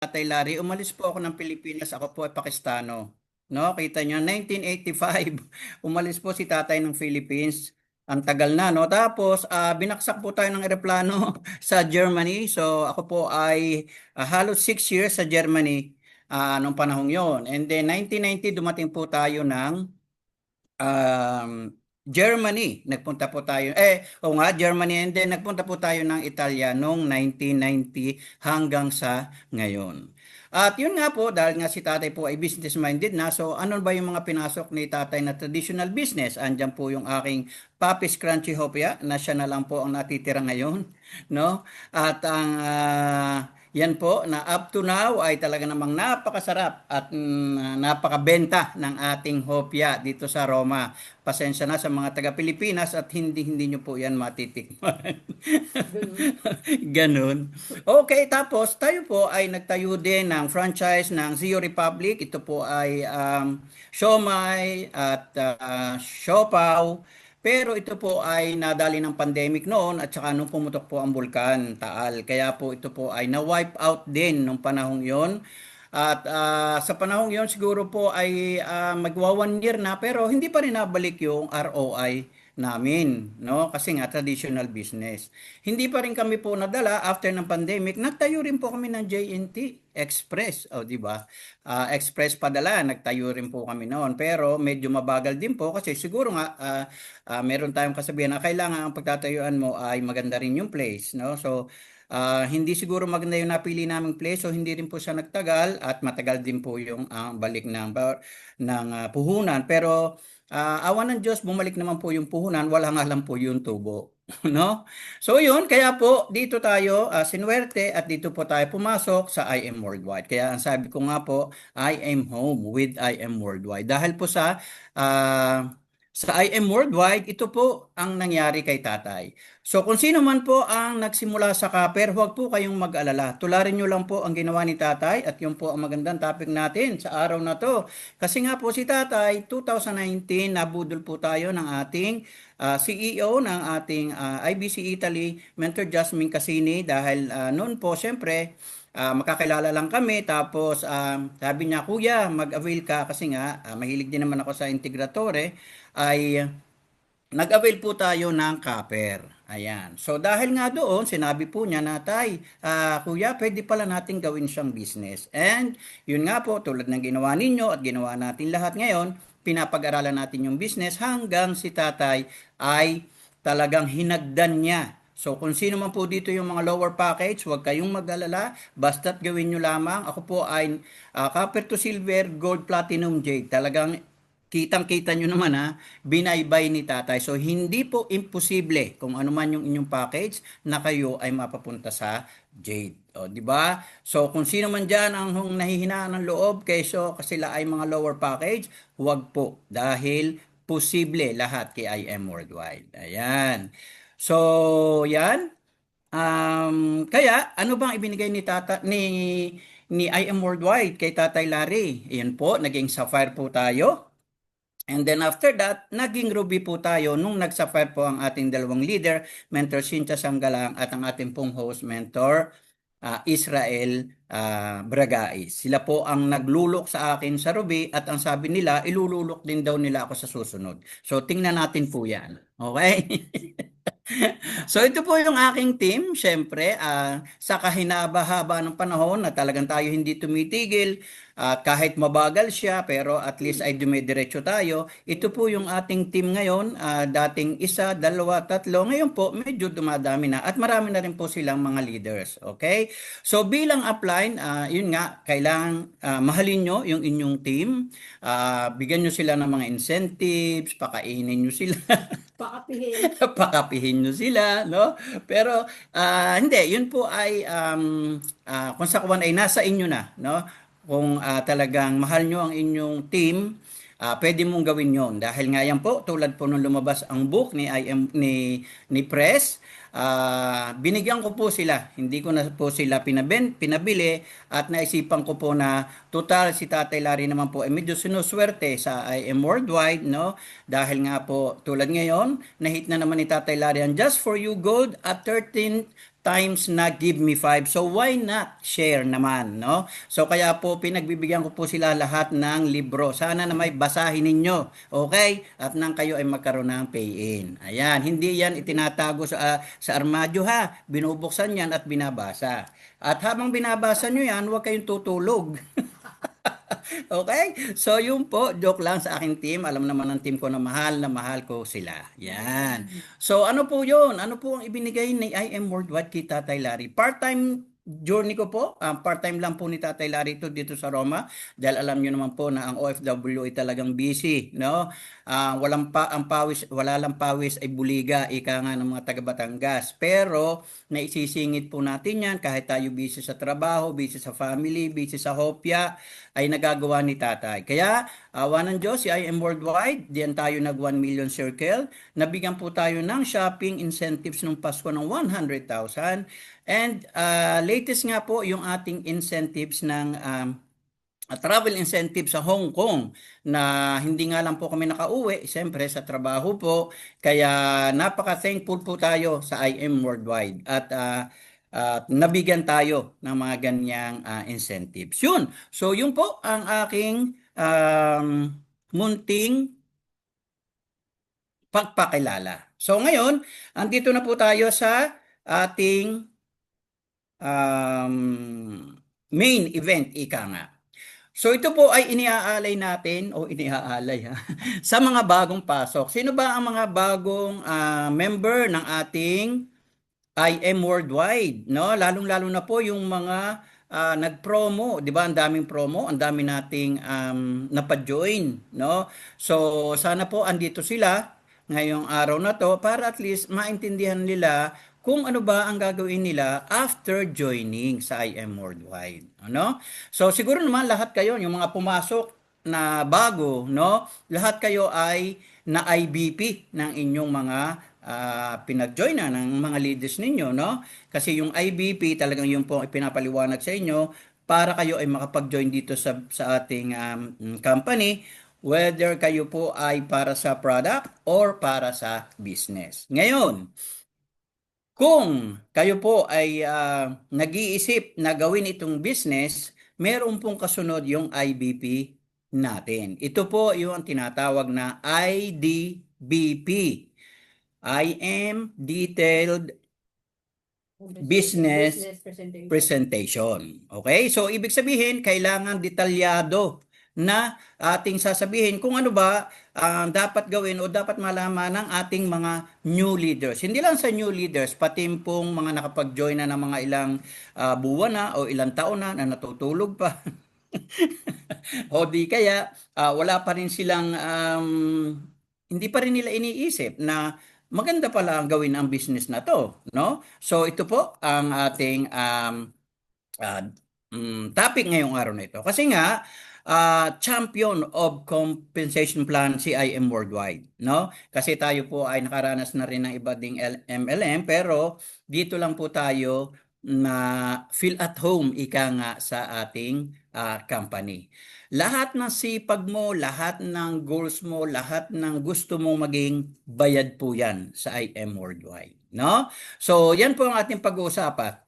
Tatay Larry, umalis po ako ng Pilipinas, ako po ay Pakistano. No, kita nyo, 1985, umalis po si tatay ng Philippines. Ang tagal na, no? Tapos, binaksak po tayo ng eroplano sa Germany. So, ako po ay halos 6 years sa Germany nung panahong yon. And then, 1990, dumating po tayo ng um, Germany. Nagpunta po tayo, o nga, Germany, and then nagpunta po tayo ng Italia noong 1990 hanggang sa ngayon. At yun nga po, dahil nga si tatay po ay business-minded na, so ano ba yung mga pinasok ni tatay na traditional business? Andyan po yung aking Papi's Crunchy Hopia, na siya na lang po ang natitira ngayon, no? At ang yan po na up to now ay talaga namang napakasarap at napakabenta ng ating hopya dito sa Roma. Pasensya na sa mga taga-Pilipinas at hindi nyo po yan matitikman. Ganun. Ganun. Okay, tapos tayo po ay nagtayo din ng franchise ng Zio Republic. Ito po ay siomai at siopaw. Pero ito po ay nadali ng pandemic noon at saka nung pumutok po ang bulkan Taal. Kaya po ito po ay na-wipe out din nung panahong yon. At sa panahong yon siguro po ay magwa 1 year na pero hindi pa rin nabalik yung ROI namin, no? Kasi nga traditional business. Hindi pa rin kami po nadala after ng pandemic. Nagtayo rin po kami ng JNT Express, o di ba? Express padala, nagtayo rin po kami noon. Pero medyo mabagal din po kasi siguro nga meron tayong kasabihan na kailangan ang pagtatayuan mo ay maganda rin yung place, no? So hindi siguro maganda yung napili naming place so hindi rin po siya nagtagal at matagal din po yung balik ng puhunan. Pero awan ng Diyos, bumalik naman po yung puhunan, wala nga lang po yung tubo. No? So yun, kaya po dito tayo sinuwerte at dito po tayo pumasok sa I Am Worldwide. Kaya ang sabi ko nga po, I am home with I Am Worldwide. Dahil po sa I Am Worldwide, ito po ang nangyari kay tatay. So kung sino man po ang nagsimula sa Kaper, huwag po kayong mag-alala. Tularin nyo lang po ang ginawa ni tatay at yun po ang magandang topic natin sa araw na to. Kasi nga po si tatay, 2019, nabudol po tayo ng ating CEO ng ating IBC Italy, Mentor Jasmine Cassini, dahil noon po, syempre, makakilala lang kami. Tapos sabi niya, Kuya, mag-avail ka kasi nga, mahilig din naman ako sa Integratore, ay nag-avail po tayo ng copper. Ayan. So dahil nga doon, sinabi po niya na, Tay, Kuya, pwede pala natin gawin siyang business. And yun nga po, tulad ng ginawa ninyo at ginawa natin lahat ngayon, pinapag-aralan natin yung business hanggang si Tatay ay talagang hinagdan niya. So kung sino man po dito yung mga lower package, huwag kayong mag-alala, basta't gawin nyo lamang. Ako po ay copper to silver, gold, platinum, jade. Talagang kitang-kita nyo naman binaybay ni tatay. So, hindi po imposible kung ano man yung inyong package na kayo ay mapapunta sa Jade. O, di ba? So, kung sino man dyan ang nahihinaan ng loob, kasi sila ay mga lower package, huwag po. Dahil posible lahat kay IM Worldwide. Ayan. So, yan. Kaya, ano bang ibinigay ni IM Worldwide kay Tatay Larry? Ayan po, naging sapphire po tayo. And then after that, naging Ruby po tayo nung nag-sapphire po ang ating dalawang leader, Mentor Cynthia Sanggalang at ang ating pong host, Mentor Israel Bragais. Sila po ang naglulok sa akin sa Ruby at ang sabi nila, ilululok din daw nila ako sa susunod. So tingnan natin po yan. Okay? So ito po yung aking team, syempre, sa kahinaba-haba ng panahon na talagang tayo hindi tumitigil, at kahit mabagal siya, pero at least ay dumidiretso tayo. Ito po yung ating team ngayon, dating isa, dalawa, tatlo. Ngayon po, medyo dumadami na at marami na rin po silang mga leaders. Okay? So bilang upline, yun nga, kailangan mahalin nyo yung inyong team, bigyan nyo sila ng mga incentives, pakainin nyo sila. Pakapihin. Pakapihin nyo sila, no? Pero hindi, yun po ay kung sa kuwan ay nasa inyo na, no? Kung talagang mahal nyo ang inyong team, pwede mong gawin yon dahil nga yan po tulad po nung lumabas ang book ni Press, binigyan ko po sila, hindi ko na po sila pinabili at naisipan ko po na total si Tatay Larry naman po ay medyo sinuswerte sa IM Worldwide, no? Dahil nga po tulad ngayon, na-hit na naman ni Tatay Larry ang Just For You Gold at 13,000 times na give me 5. So why not share naman, no? So kaya po pinagbibigyan ko po sila lahat ng libro. Sana na may basahin ninyo, okay? At nang kayo ay magkaroon ng pay-in. Ayan, hindi yan itinatago sa armadyo ha. Binubuksan yan at binabasa. At habang binabasa nyo yan, huwag kayong tutulog. Okay? So, yun po, joke lang sa aking team. Alam naman ng team ko na mahal ko sila. Yan. So, ano po yun? Ano po ang ibinigay ni I Am Worldwide kay Tatay Larry? Part-time journey ko po. Part-time lang po ni Tatay Larry ito dito sa Roma. Dahil alam nyo naman po na ang OFW ay talagang busy. No? Wala lang pawis ay buliga. Ika nga ng mga taga Batangas. Pero, naisisingit po natin yan kahit tayo busy sa trabaho, busy sa family, busy sa hopya ay nagagawa ni tatay. Kaya, awa ng Diyos, si I Am Worldwide, diyan tayo nag 1 million circle. Nabigyan po tayo ng shopping incentives nung Pasko ng 100,000. And latest nga po yung ating incentives ng travel incentive sa Hong Kong na hindi nga lang po kami nakauwi, siyempre sa trabaho po. Kaya napaka-thankful po tayo sa I Am Worldwide at nabigyan tayo ng mga ganyang incentives. Yun. So yun po ang aking munting pagpakilala. So ngayon, andito na po tayo sa ating main event, ika nga. So ito po ay iniaalay natin o iniaalay ha, sa mga bagong pasok. Sino ba ang mga bagong member ng ating I Am Worldwide, no? Lalong-lalo na po yung mga nag-promo, 'di ba? Ang daming promo, ang dami nating napa-join, no? So sana po andito sila ngayong araw na to para at least maintindihan nila kung ano ba ang gagawin nila after joining sa I Am Worldwide, ano? So siguro naman lahat kayo, yung mga pumasok na bago, no? Lahat kayo ay na IBP ng inyong mga pinag-join na ng mga leaders ninyo, no? Kasi yung IBP talagang yung po ipinapaliwanag sa inyo para kayo ay makapag-join dito sa ating company, whether kayo po ay para sa product or para sa business. Ngayon, kung kayo po ay nag-iisip na gawin itong business, meron pong kasunod yung IBP natin. Ito po yung tinatawag na IDBP. I am Detailed Business Presentation. Okay? So, ibig sabihin, kailangan detalyado na ating sasabihin kung ano ba dapat gawin o dapat malaman ng ating mga new leaders. Hindi lang sa new leaders, pati pong mga nakapag-join na ng mga ilang buwan na o ilang taon na natutulog pa. O di kaya wala pa rin silang hindi pa rin nila iniisip na maganda pala ang gawin ang business na to, no? So ito po ang ating uh, topic ngayong araw na ito. Kasi nga champion of compensation plan si I Am Worldwide, no? Kasi tayo po ay nakaranas na rin ng iba ding MLM pero dito lang po tayo na feel at home ika nga sa ating company. Lahat ng sipag mo, lahat ng goals mo, lahat ng gusto mong maging bayad po yan sa I Am Worldwide, no? So, yan po ang ating pag-uusapan.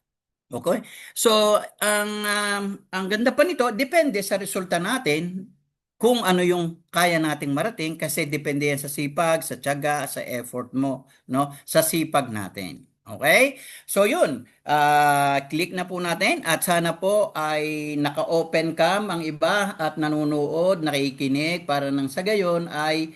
Okay? So, ang ganda pa nito, depende sa resulta natin kung ano yung kaya nating marating kasi depende yan sa sipag, sa tiyaga, sa effort mo, no? Sa sipag natin. Okay? So, yun. Click na po natin at sana po ay naka-open cam ang iba at nanonood, nakikinig para nang sa gayon ay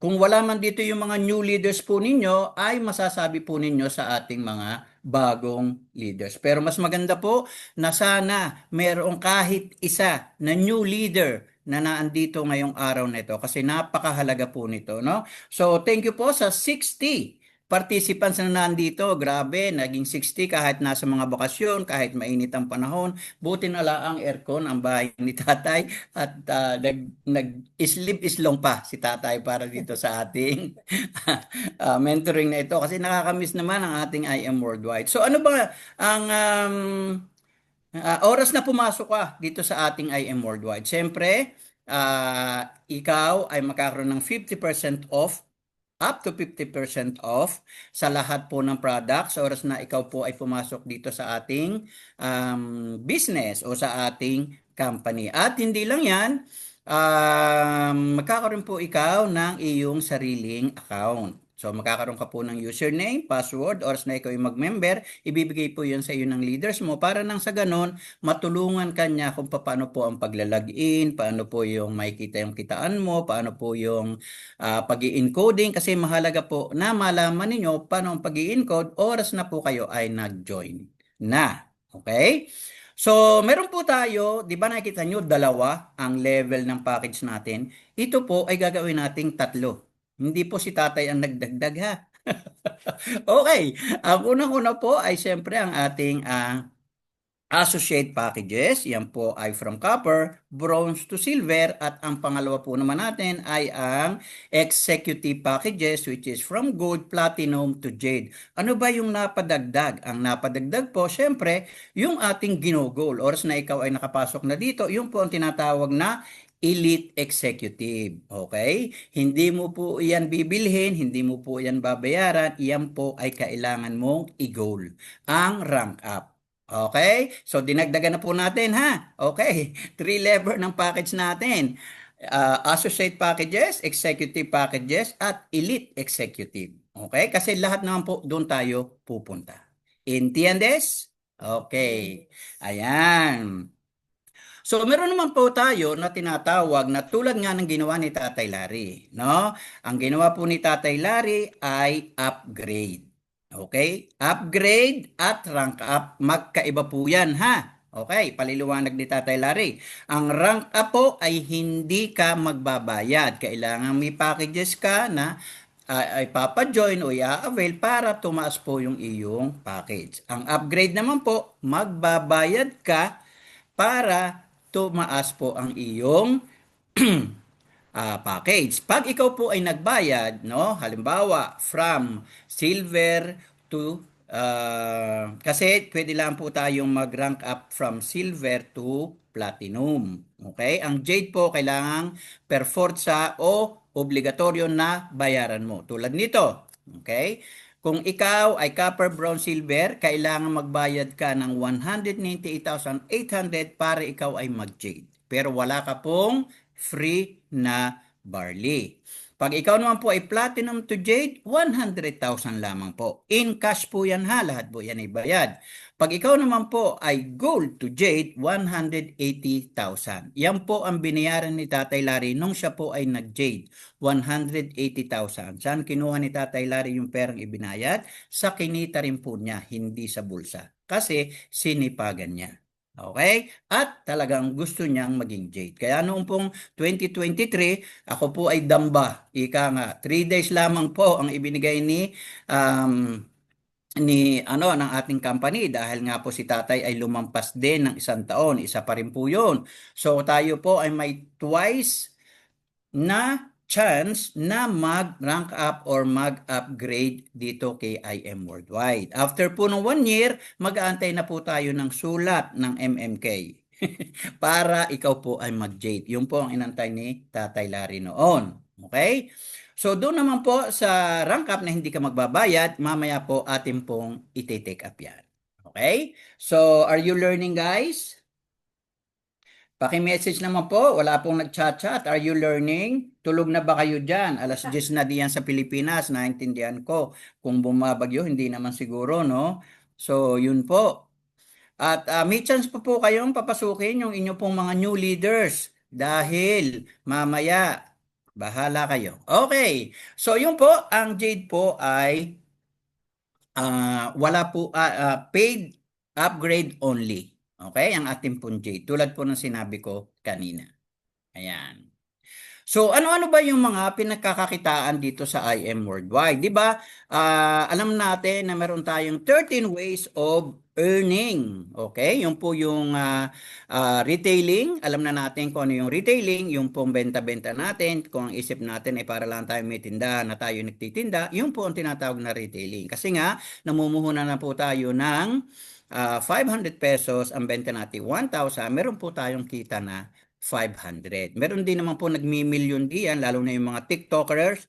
kung wala man dito yung mga new leaders po ninyo, ay masasabi po ninyo sa ating mga bagong leaders. Pero mas maganda po na sana mayroong kahit isa na new leader na naandito ngayong araw na ito kasi napakahalaga po nito, no? So, thank you po sa 60 participants na nandito. Grabe, naging 60 kahit nasa mga bakasyon, kahit mainit ang panahon. Buti na lang ang aircon ang bahay ni tatay at nag-islip islong pa si tatay para dito sa ating mentoring na ito kasi nakakamiss naman ang ating I Am Worldwide. So ano ba ang oras na pumasok ka dito sa ating I Am Worldwide? Siyempre, ikaw ay makakaroon ng 50% off up to 50% off sa lahat po ng products sa oras na ikaw po ay pumasok dito sa ating business o sa ating company. At hindi lang yan, magkakaroon po ikaw ng iyong sariling account. So, magkakaroon ka po ng username, password, oras na ikaw ay mag-member, ibibigay po yun sa iyo ng leaders mo para nang sa ganon, matulungan ka niya kung paano po ang paglalagin, paano po yung makikita yung kitaan mo, paano po yung pag-i-encoding, kasi mahalaga po na malaman ninyo paano ang pag-i-encode, oras na po kayo ay nag-join na. Okay? So, meron po tayo, di ba nakikita nyo, dalawa ang level ng package natin. Ito po ay gagawin nating tatlo. Hindi po si tatay ang nagdagdag ha. Okay, ang unang-una po ay siyempre ang ating associate packages. Yan po ay from copper, bronze to silver. At ang pangalawa po naman natin ay ang executive packages which is from gold, platinum to jade. Ano ba yung napadagdag? Ang napadagdag po, syempre, yung ating ginugol. Oras na ikaw ay nakapasok na dito, yung po ang tinatawag na Elite Executive. Okay? Hindi mo po iyan bibilhin, hindi mo po iyan babayaran, iyan po ay kailangan mong i-goal. Ang rank up. Okay? So, dinagdagan na po natin, ha? Okay. 3 level ng package natin. Associate packages, executive packages, at elite executive. Okay? Kasi lahat naman po doon tayo pupunta. ¿Entiendes? Okay. Ayan. So, meron naman po tayo na tinatawag na tulad nga ng ginawa ni Tatay Larry, no? Ang ginawa po ni Tatay Larry ay upgrade. Okay? Upgrade at rank up, magkaiba po yan, ha? Okay, paliliwanag ni Tatay Larry. Ang rank up po ay hindi ka magbabayad. Kailangan may packages ka na ay papajoin o i-avail para tumaas po yung iyong package. Ang upgrade naman po, magbabayad ka para tumaas po ang iyong package. Pag ikaw po ay nagbayad, no, halimbawa from silver to kasi pwede lang po tayong mag-rank up from silver to platinum. Okay? Ang jade po kailangang per forza o obligatoryo na bayaran mo. Tulad nito. Okay? Kung ikaw ay copper, bronze, silver, kailangan magbayad ka ng 198,800 para ikaw ay mag-jade. Pero wala ka pong free na barley. Pag ikaw naman po ay platinum to jade, 100,000 lamang po. In cash po yan ha, lahat po yan ay bayad. Pag ikaw naman po ay gold to jade, 180,000. Yan po ang binayaran ni Tatay Larry nung siya po ay nag-jade, 180,000. Saan kinuha ni Tatay Larry yung perang ibinayad? Sa kinita rin po niya, hindi sa bulsa. Kasi sinipagan niya. Okay? At talagang gusto niyang maging jade. Kaya noong pong 2023, ako po ay damba. Ika nga, 3 days lamang po ang ibinigay ng ating company dahil nga po si tatay ay lumampas din ng 1 taon. Isa pa rin po yun. So tayo po ay may twice na chance na mag-rank up or mag-upgrade dito kay IM Worldwide. After po ng 1 year, mag-aantay na po tayo ng sulat ng MMK para ikaw po ay mag-jade. Yun po ang inantay ni Tatay Larry noon. Okay? So doon naman po sa rank up na hindi ka magbabayad, mamaya po atin pong iti-take up yan. Okay? So are you learning, guys? Paki-message naman po, wala pong nag-chat-chat. Are you learning? Tulog na ba kayo dyan? 10:00 na diyan sa Pilipinas, naintindihan ko. Kung bumabagyo, hindi naman siguro, no? So, yun po. At may chance po kayong papasukin yung inyo pong mga new leaders dahil mamaya, bahala kayo. Okay, so yun po, ang Jade po ay wala po, paid upgrade only. Okay, ang ating pong Jade. Tulad po ng sinabi ko kanina. Ayan. So, ano-ano ba yung mga pinagkakakitaan dito sa IM Worldwide? Di ba? Alam natin na meron tayong 13 ways of earning. Okay? Yung po yung retailing. Alam na natin kung ano yung retailing. Yung pong benta-benta natin. Kung ang isip natin ay para lang tayo may tindahan na tayo nagtitinda. Yung po ang tinatawag na retailing. Kasi nga, namumuhunan na po tayo ng 500 pesos. Ang benta natin 1,000. Meron po tayong kita na 500. Meron din naman po nagmi-million diyan, lalo na yung mga TikTokers.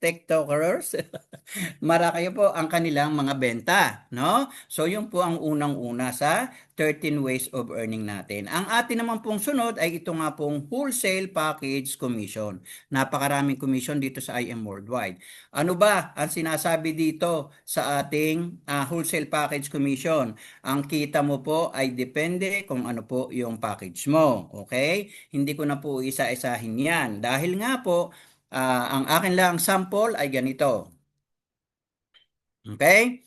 Marami po ang kanilang mga benta, no? So, yun po ang unang-una sa 13 ways of earning natin. Ang atin naman pong sunod ay ito nga pong wholesale package commission. Napakaraming commission dito sa IM Worldwide. Ano ba ang sinasabi dito sa ating wholesale package commission? Ang kita mo po ay depende kung ano po yung package mo. Okay? Hindi ko na po isa-isahin yan. Dahil nga po, ang akin lang sample ay ganito. Okay?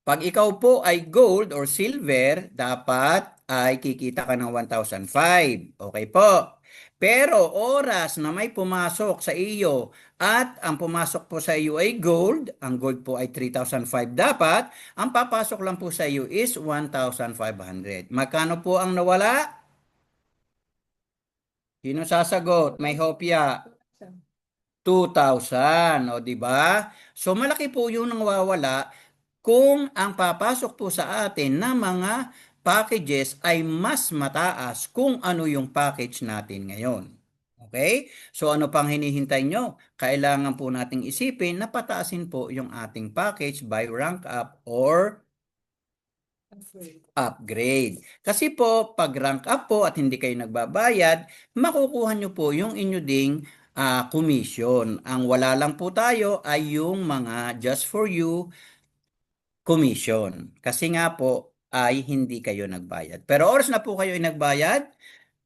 Pag ikaw po ay gold or silver, dapat ay kikita ka ng 1,005. Okay po. Pero oras na may pumasok sa iyo at ang pumasok po sa iyo ay gold, ang gold po ay 3,005 dapat, ang papasok lang po sa iyo is 1,500. Magkano po ang nawala? Sino sasagot? May hopya. 2,000, o di ba? So malaki po yung nawawala kung ang papasok po sa atin na mga packages ay mas mataas kung ano yung package natin ngayon. Okay? So ano pang hinihintay nyo? Kailangan po nating isipin na pataasin po yung ating package by rank up or upgrade. Kasi po, pag rank up po at hindi kayo nagbabayad, makukuha nyo po yung inyo ding commission. Ang wala lang po tayo ay yung mga just for you commission. Kasi nga po ay hindi kayo nagbayad. Pero oras na po kayo ay nagbayad,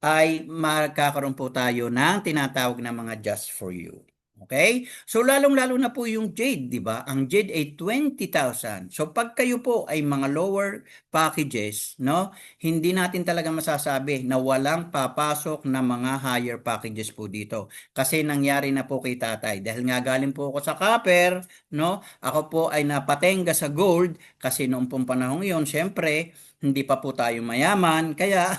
ay magkakaroon po tayo ng tinatawag na mga just for you. Okay? So lalong-lalo na po yung Jade, di ba? Ang Jade ay 20,000. So pag kayo po ay mga lower packages, no? Hindi natin talaga masasabi na walang papasok na mga higher packages po dito. Kasi nangyari na po kay tatay. Dahil nga galing po ako sa copper, no? Ako po ay napatenga sa gold kasi noong pong panahon yun, syempre, hindi pa po tayo mayaman. Kaya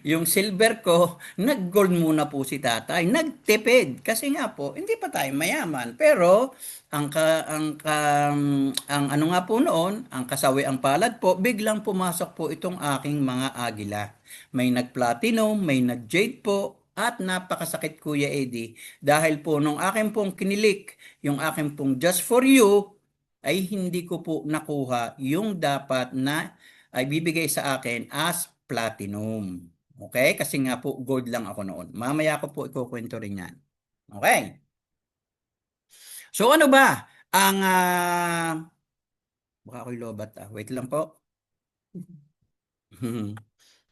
yung silver ko, nag-gold muna po si tatay. Nagtipid. Kasi nga po, hindi pa tayo mayaman. Pero, ang ano nga po noon, ang kasawi ang palad po, biglang pumasok po itong aking mga agila. May nag-platinum, may nag-jade po, at napakasakit Kuya Eddie. Dahil po nung aking pong kinilik, yung aking pong just for you, ay hindi ko po nakuha yung dapat na ay bibigay sa akin as platinum. Okay? Kasi nga po gold lang ako noon. Mamaya ko po ikukwento rin yan. Okay? So ano ba ang baka ako'y lobat Wait lang po.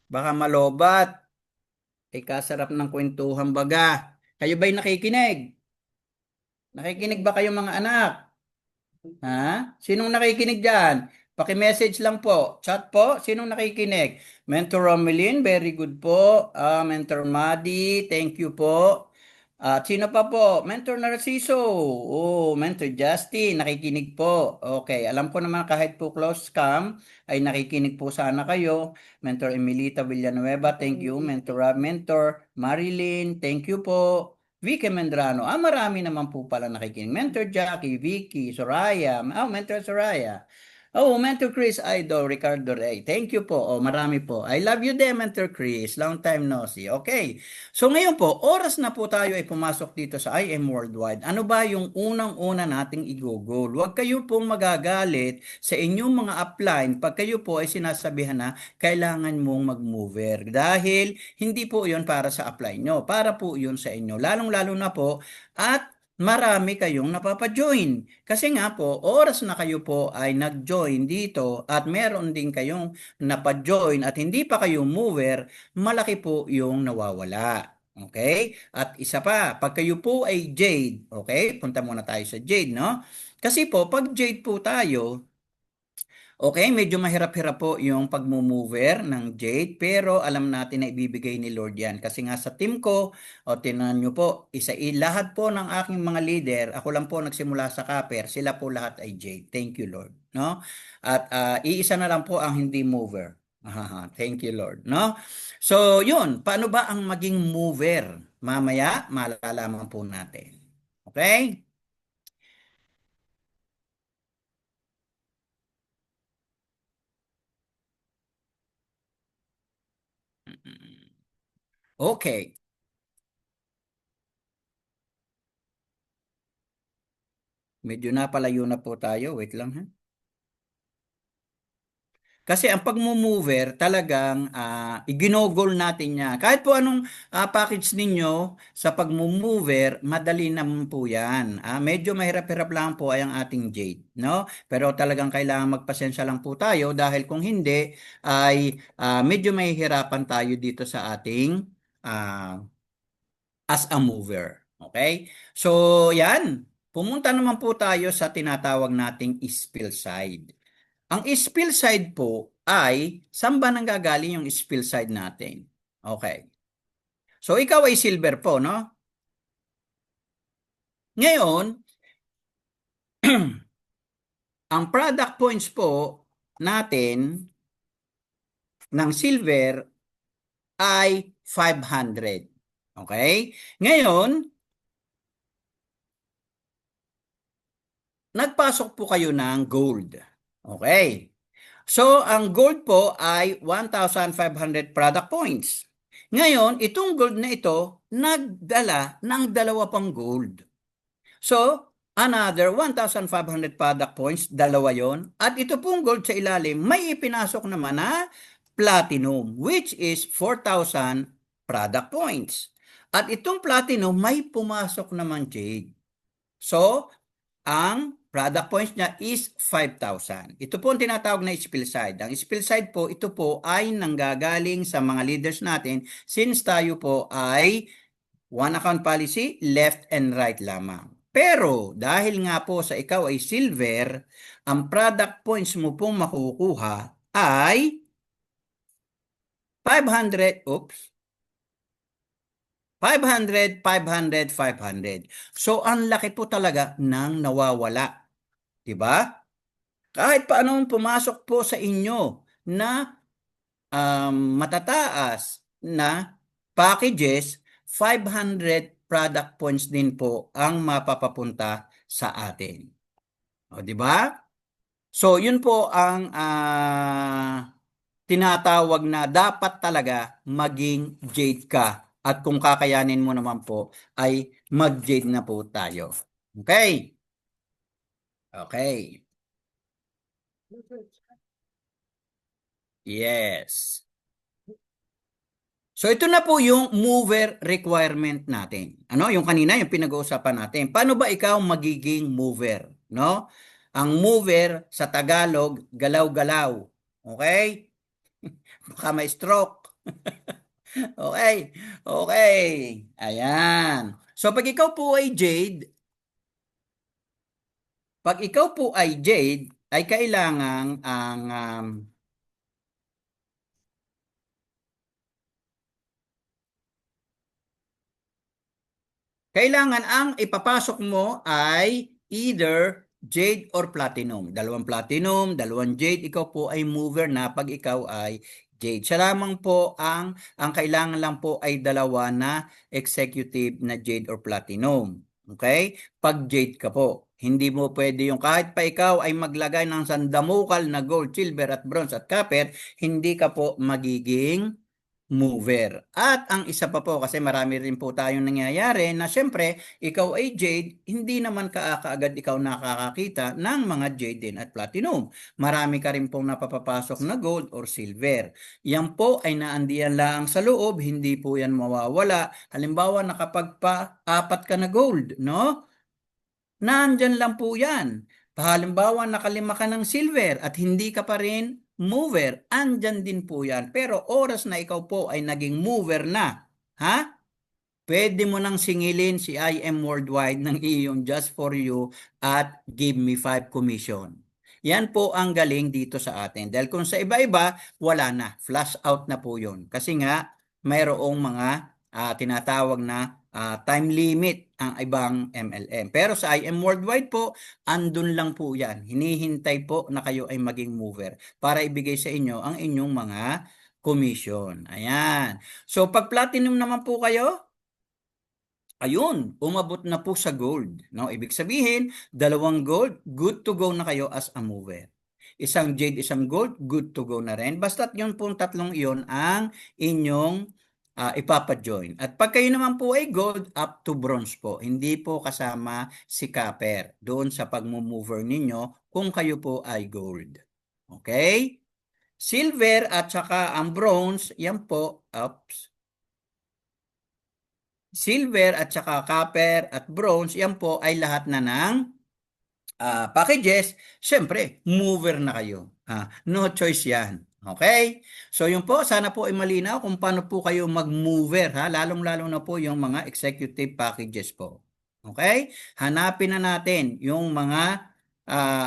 Baka malobat. Kasarap ng kwentuhan baga. Kayo ba'y nakikinig? Nakikinig ba kayo mga anak? Ha? Sinong nakikinig dyan? Paki-message lang po. Chat po. Sinong nakikinig? Mentor Romelin, very good po. Mentor Madi, thank you po. At sino pa po? Mentor Narciso. Oh, Mentor Justin, nakikinig po. Okay, alam ko naman kahit po close cam, ay nakikinig po sana kayo. Mentor Emilita Villanueva, thank you. Mentor Rob, Mentor Marilyn, thank you po. Vicky Mendrano. Marami naman po pala nakikinig. Mentor Jackie, Vicky, Soraya. Mentor Soraya. Mentor Chris Idol, Ricardo Rey. Thank you po. Marami po. I love you din, Mentor Chris. Long time no see. Okay. So ngayon po, oras na po tayo ay pumasok dito sa IM Worldwide. Ano ba yung unang-una nating igugol? Huwag kayo pong magagalit sa inyong mga upline pag kayo po ay sinasabihan na kailangan mong mag-mover. Dahil hindi po yun para sa upline nyo. Para po yun sa inyo. Lalong-lalo na po at marami kayong napapajoin. Kasi nga po, oras na kayo po ay nag-join dito at meron din kayong napajoin at hindi pa kayo mover, malaki po yung nawawala. Okay? At isa pa, pag kayo po ay Jade, okay? Punta muna tayo sa Jade, no? Kasi po, pag Jade po tayo, okay, medyo mahirap-hirap po yung pagmumover ng Jade, pero alam natin na ibibigay ni Lord yan. Kasi nga sa team ko, tinan nyo po, lahat po ng aking mga leader, ako lang po nagsimula sa Copper, sila po lahat ay Jade. Thank you, Lord. No? At iisa na lang po ang hindi mover. Thank you, Lord. No? So, yun. Paano ba ang maging mover? Mamaya, malalaman po natin. Okay? Okay. Medyo napalayo na po tayo. Wait lang ha. Kasi ang pag-mover talagang iginogol natin niya. Kahit po anong package ninyo sa pag-mover, madali naman po yan. Medyo mahirap-hirap lang po ay ang ating Jade. No? Pero talagang kailangan magpasensya lang po tayo dahil kung hindi ay medyo mahihirapan tayo dito sa ating ah, as a mover. Okay? So yan. Pumunta naman po tayo sa tinatawag nating spill side. Ang spill side po ay, saan ba nanggagaling yung spill side natin? Okay. So, ikaw ay silver po, no? Ngayon, ang product points po natin ng silver ay 500. Okay? Ngayon, nagpasok po kayo ng gold. Okay. So, ang gold po ay 1,500 product points. Ngayon, itong gold na ito, nagdala ng dalawa pang gold. So, another 1,500 product points, dalawa yon. At ito pong gold sa ilalim, may ipinasok naman na platinum, which is 4,000 product points. At itong platinum, may pumasok naman jade. So, ang product points niya is 5,000. Ito po ang tinatawag na spill side. Ang spill side po, ito po ay nanggagaling sa mga leaders natin since tayo po ay one account policy, left and right lamang. Pero dahil nga po sa ikaw ay silver, ang product points mo pong makukuha ay 500, 500, 500, 500. So, ang laki po talaga ng nawawala. Diba? Kahit paanong pumasok po sa inyo na matataas na packages, 500 product points din po ang mapapapunta sa atin. O, di ba? So, yun po ang tinatawag na dapat talaga maging jade ka. At kung kakayanin mo naman po, ay mag-jade na po tayo. Okay? Okay. Yes. So ito na po yung mover requirement natin. Ano? Yung kanina yung pinag-uusapan natin. Paano ba ikaw magiging mover, no? Ang mover sa Tagalog, galaw-galaw. Okay? Baka may stroke. Okay. Okay. Ayan. So pag ikaw po ay Jade, ay kailangang ang kailangan ang ipapasok mo ay either jade or platinum. Dalawang platinum, dalawang jade, ikaw po ay mover na pag ikaw ay jade. Siya lamang po ang kailangan lang po ay dalawa na executive na jade or platinum. Okay? Pag jade ka po. Hindi mo pwede yung kahit pa ikaw ay maglagay ng sandamukal na gold, silver at bronze at copper, hindi ka po magiging mover. At ang isa pa po, kasi marami rin po tayong nangyayari na syempre, ikaw ay jade, hindi naman kaagad ikaw nakakakita ng mga jade din at platinum. Marami ka rin pong napapapasok na gold or silver. Yan po ay naandiyan lang sa loob, hindi po yan mawawala. Halimbawa, nakapagpa-apat ka na gold, no? Nandyan lang po yan. Halimbawa, nakalima ka ng silver at hindi ka pa rin mover, andyan din po yan. Pero oras na ikaw po ay naging mover na, ha? Pwede mo nang singilin si IM Worldwide ng iyong Just For You at Give Me 5 commission. Yan po ang galing dito sa atin. Dahil kung sa iba-iba, wala na. Flash out na po yun. Kasi nga, mayroong mga tinatawag na time limit ang ibang MLM. Pero sa IM Worldwide po, andun lang po yan. Hinihintay po na kayo ay maging mover para ibigay sa inyo ang inyong mga commission. Ayan. So, pag platinum naman po kayo, ayun, umabot na po sa gold. No? Ibig sabihin, dalawang gold, good to go na kayo as a mover. Isang jade, isang gold, good to go na rin. Basta't yun pong tatlong iyon ang inyong ipapa-join. At pag kayo naman po ay gold, up to bronze po. Hindi po kasama si copper doon sa pag-mover ninyo kung kayo po ay gold. Okay? Silver at saka ang bronze, yan po, silver at saka copper at bronze, yan po ay lahat na ng packages, syempre, mover na kayo. No choice yan. Okay? So yun po, sana po ay malinaw kung paano po kayo mag-mover, lalong-lalo na po yung mga executive packages po. Okay? Hanapin na natin yung mga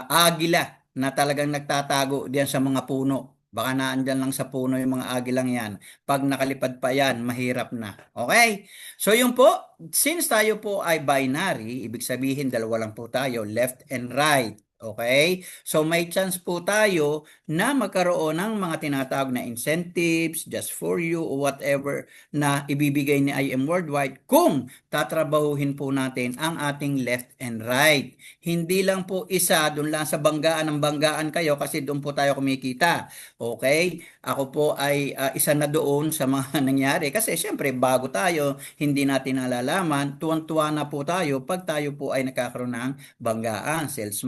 agila na talagang nagtatago diyan sa mga puno. Baka naandyan lang sa puno yung mga agilang yan. Pag nakalipad pa yan, mahirap na. Okay? So yun po, since tayo po ay binary, ibig sabihin dalawa lang po tayo, left and right. Okay? So may chance po tayo na magkaroon ng mga tinatawag na incentives, just for you, or whatever na ibibigay ni IM Worldwide kung tatrabahuhin po natin ang ating left and right. Hindi lang po isa, doon lang sa banggaan ng banggaan kayo kasi doon po tayo kumikita. Okay? Ako po ay isa na doon sa mga nangyari kasi syempre bago tayo, hindi natin nalalaman, tuwan-tuwa na po tayo pag tayo po ay nakakaroon ng banggaan, sales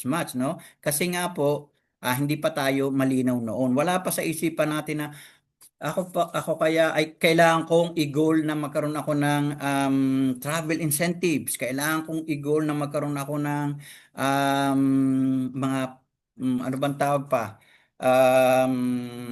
match, no? Kasi nga po, hindi pa tayo malinaw noon. Wala pa sa isipan natin na ako kaya ay kailangan kong i-goal na magkaroon ako ng travel incentives. Kailangan kong i-goal na magkaroon ako ng mga ano bang tawag pa?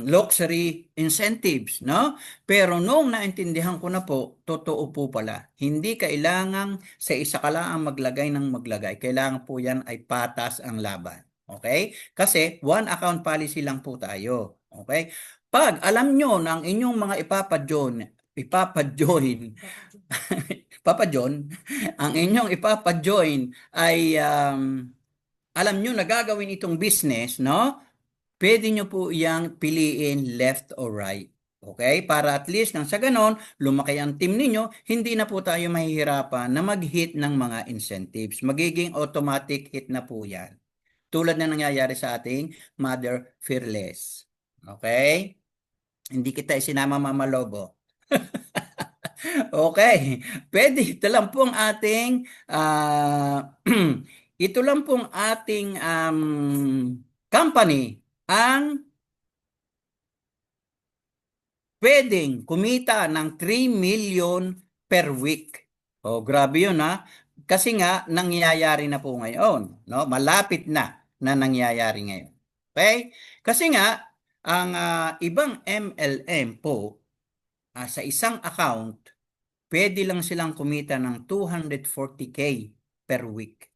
Luxury incentives, no? Pero noong naintindihan ko na po, totoo po pala. Hindi kailangan sa isa ka lang ang maglagay ng maglagay. Kailangan po yan ay patas ang laban. Okay? Kasi one account policy lang po tayo. Okay? Pag alam nyo na ang inyong mga ipapajoin, papajon, ang inyong ipapajoin ay alam nyo na gagawin itong business, no? Pwede nyo po iyang piliin left or right. Okay? Para at least nang sa ganon, lumaki ang team ninyo, hindi na po tayo mahihirapan na mag-hit ng mga incentives. Magiging automatic hit na po yan. Tulad na nangyayari sa ating Mother Fearless. Okay? Hindi kita isinama Mama Lobo. Okay. Pwede. Ito lang pong ating ito lang pong ating company ang pwedeng kumita ng 3 million per week. Oh, grabe 'yun ha. Kasi nga nangyayari na po ngayon, no? Malapit na nangyayari ngayon. Okay? Kasi nga ang ibang MLM po sa isang account, pwede lang silang kumita ng 240K per week.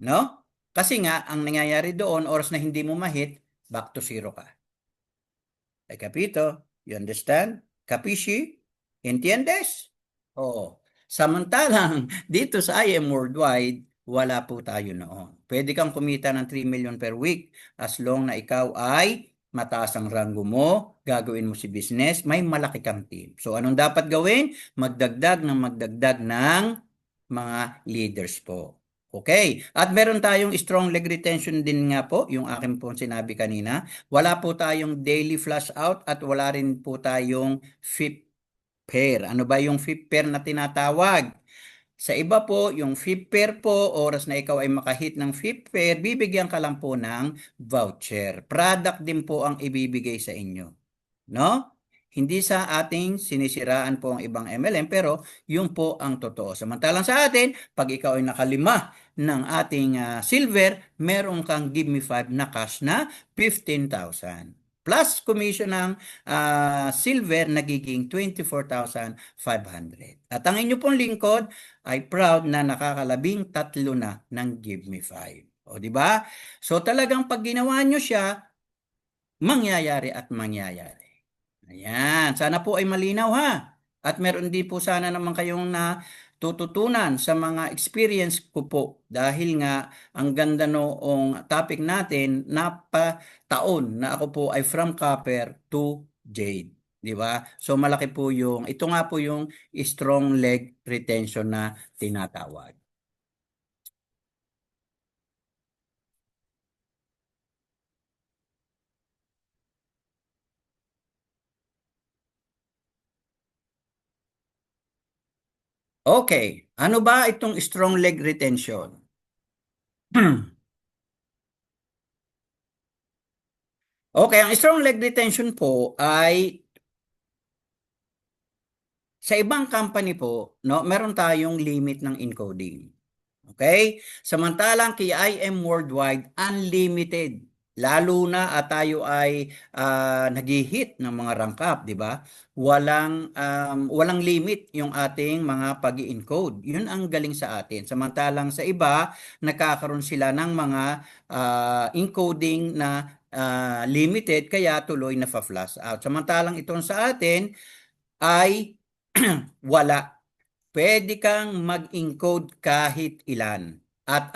No? Kasi nga, ang nangyayari doon, oras na hindi mo mahit, back to zero ka. Ay capito? You understand? Capisci? Entiendes? Oo. Samantalang, dito sa IM Worldwide, wala po tayo noon. Pwede kang kumita ng 3 million per week as long na ikaw ay mataas ang ranggo mo, gagawin mo si business, may malaki kang team. So, anong dapat gawin? Magdagdag ng mga leaders po. Okay. At meron tayong strong leg retention din nga po, yung akin po sinabi kanina. Wala po tayong daily flash out at wala rin po tayong fifth pair. Ano ba yung fifth pair na tinatawag? Sa iba po, yung fifth pair po, oras na ikaw ay makahit ng fifth pair, bibigyan ka lang po ng voucher. Product din po ang ibibigay sa inyo. No? Hindi sa ating sinisiraan po ang ibang MLM, pero yun po ang totoo. Samantalang sa atin, pag ikaw ay nakalima ng ating silver, meron kang give me 5 na cash na 15,000. Plus commission ng silver, nagiging 24,500. At ang inyo pong lingkod ay proud na nakakalabing tatlo na ng give me 5. O, di ba? So talagang pag ginawa nyo siya, mangyayari at mangyayari. Ayan, sana po ay malinaw ha. At meron din po sana naman kayong natututunan sa mga experience ko po. Dahil nga, ang ganda noong topic natin, napataon na ako po ay from copper to jade. Di ba? So malaki po ito nga po yung strong leg retention na tinatawag. Okay, ano ba itong strong leg retention? Okay, ang strong leg retention po ay sa ibang company po, no, meron tayong limit ng encoding. Okay? Samantalang kay IM Worldwide, unlimited. Lalo na at tayo ay nag-hit ng mga rank up, di ba? Walang limit yung ating mga pag-encode. Yun ang galing sa atin. Samantalang sa iba, nakakaroon sila ng mga encoding na limited, kaya tuloy na fa-flash out. Samantalang itong sa atin ay wala. Pwede kang mag-encode kahit ilan. At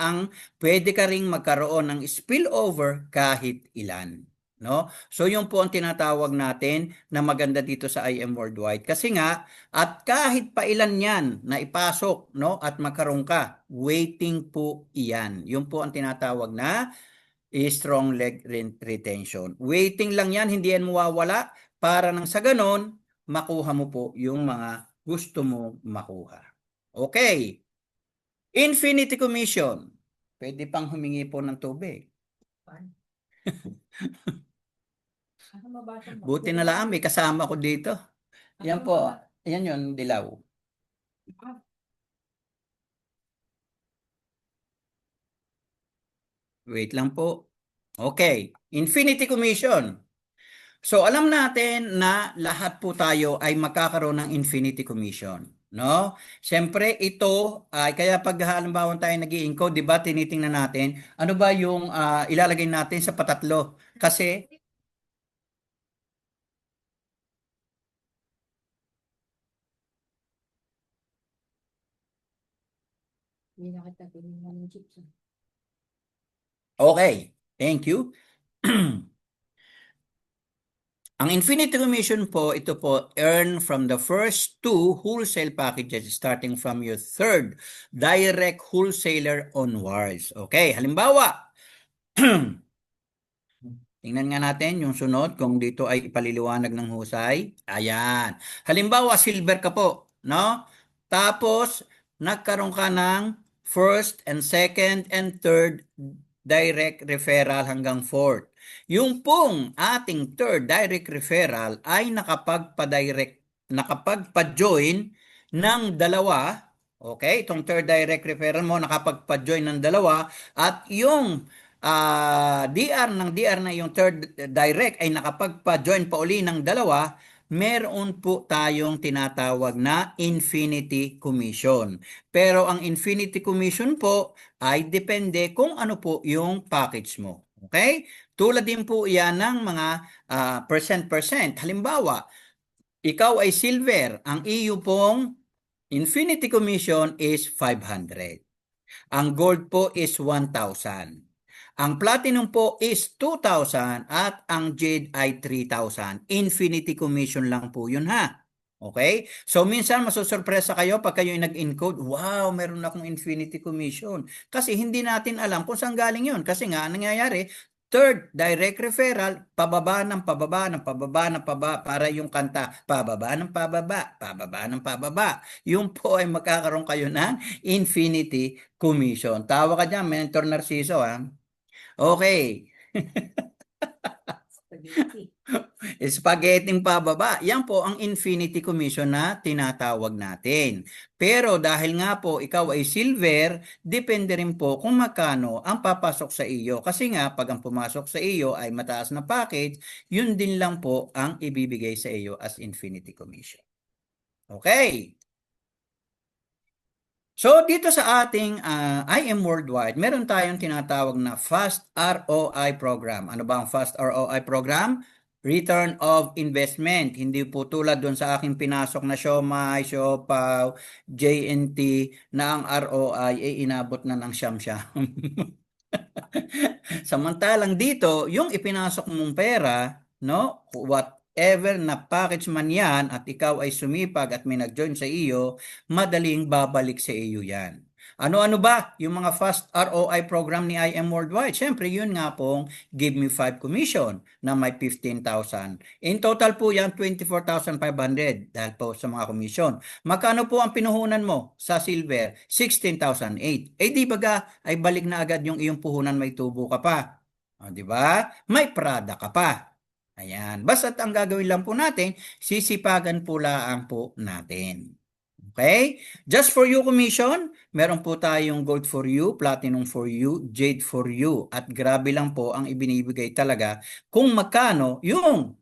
pwede ka ring magkaroon ng spillover kahit ilan. No? So yun po ang tinatawag natin na maganda dito sa IM Worldwide. Kasi nga, at kahit pa ilan yan na ipasok, no, at magkaroon ka, waiting po iyan. Yun po ang tinatawag na strong leg retention. Waiting lang yan, hindi yan mawawala para nang sa ganon, makuha mo po yung mga gusto mo makuha. Okay. Infinity Commission. Pwede pang humingi po ng tubig. Ano mabasa mo? Buti na lang, may kasama ko dito. Yan po. Yan yun, dilaw. Wait lang po. Okay. Infinity Commission. So alam natin na lahat po tayo ay magkakaroon ng Infinity Commission, no? Siyempre ito ay kaya pag halimbawa tayo nag-i-encode, 'di ba? Tinitingnan natin ano ba yung ilalagay natin sa patatlo kasi Hindi na kita tinignan ng chips. okay. Thank you. Ang Infinity Commission po, ito po, earn from the first two wholesale packages starting from your third direct wholesaler onwards. Okay, halimbawa, tingnan nga natin yung sunod kung dito ay ipaliliwanag ng husay. Ayan. Halimbawa, silver ka po, no? Tapos, nagkaroon ka ng first and second and third direct referral hanggang fourth. Yung pong ating third direct referral ay nakapagpa-join ng dalawa. Okay? Itong third direct referral mo nakapagpa-join ng dalawa at yung DR na yung third direct ay nakapagpa-join pa uli ng dalawa, meron po tayong tinatawag na Infinity Commission. Pero ang Infinity Commission po ay depende kung ano po yung package mo. Okay? Tulad din po yan ng mga percent. Halimbawa, ikaw ay silver, ang iyo pong Infinity Commission is 500. Ang gold po is 1,000. Ang platinum po is 2,000 at ang jade ay 3,000. Infinity commission lang po yun ha. Okay? So minsan masusurpresa kayo pag kayo nag-encode, wow, meron akong infinity commission. Kasi hindi natin alam kung saan galing yun. Kasi nga, nangyayari, third, direct referral, pababa ng pababa ng pababa ng pababa para yung kanta, pababa ng pababa, pababa ng pababa. Yung po ay magkakaroon kayo ng infinity commission. Tawa ka dyan, Mentor Narciso ha. Okay. Spaghetti. Spaghetting pababa. Yan po ang infinity commission na tinatawag natin. Pero dahil nga po ikaw ay silver, depende rin po kung magkano ang papasok sa iyo. Kasi nga pag ang pumasok sa iyo ay mataas na package, yun din lang po ang ibibigay sa iyo as infinity commission. Okay. So dito sa ating IM Worldwide, meron tayong tinatawag na Fast ROI program. Ano ba ang Fast ROI program? Return of investment. Hindi po tulad doon sa aking pinasok na Siomai, Siopaw, JNT na ang ROI ay inabot na ng siyam-siyam. Samantalang dito, yung ipinasok mong pera, no? Whatever na package man yan at ikaw ay sumipag at may nag-join sa iyo, madaling babalik sa iyo yan. Ano-ano ba yung mga fast ROI program ni IM Worldwide? Siyempre, yun nga pong Give Me 5 Commission na may 15,000. In total po yan, 24,500 dahil po sa mga commission. Magkano po ang pinuhunan mo sa silver? 16,008. Eh di baga ay balik na agad yung iyong puhunan, may tubo ka pa. O, di ba? May Prada ka pa. Ayan. Basta't ang gagawin lang po natin, sisipagan po lang po natin. Okay? Just for you commission, meron po tayong gold for you, platinum for you, jade for you. At grabe lang po ang ibinibigay talaga kung magkano yung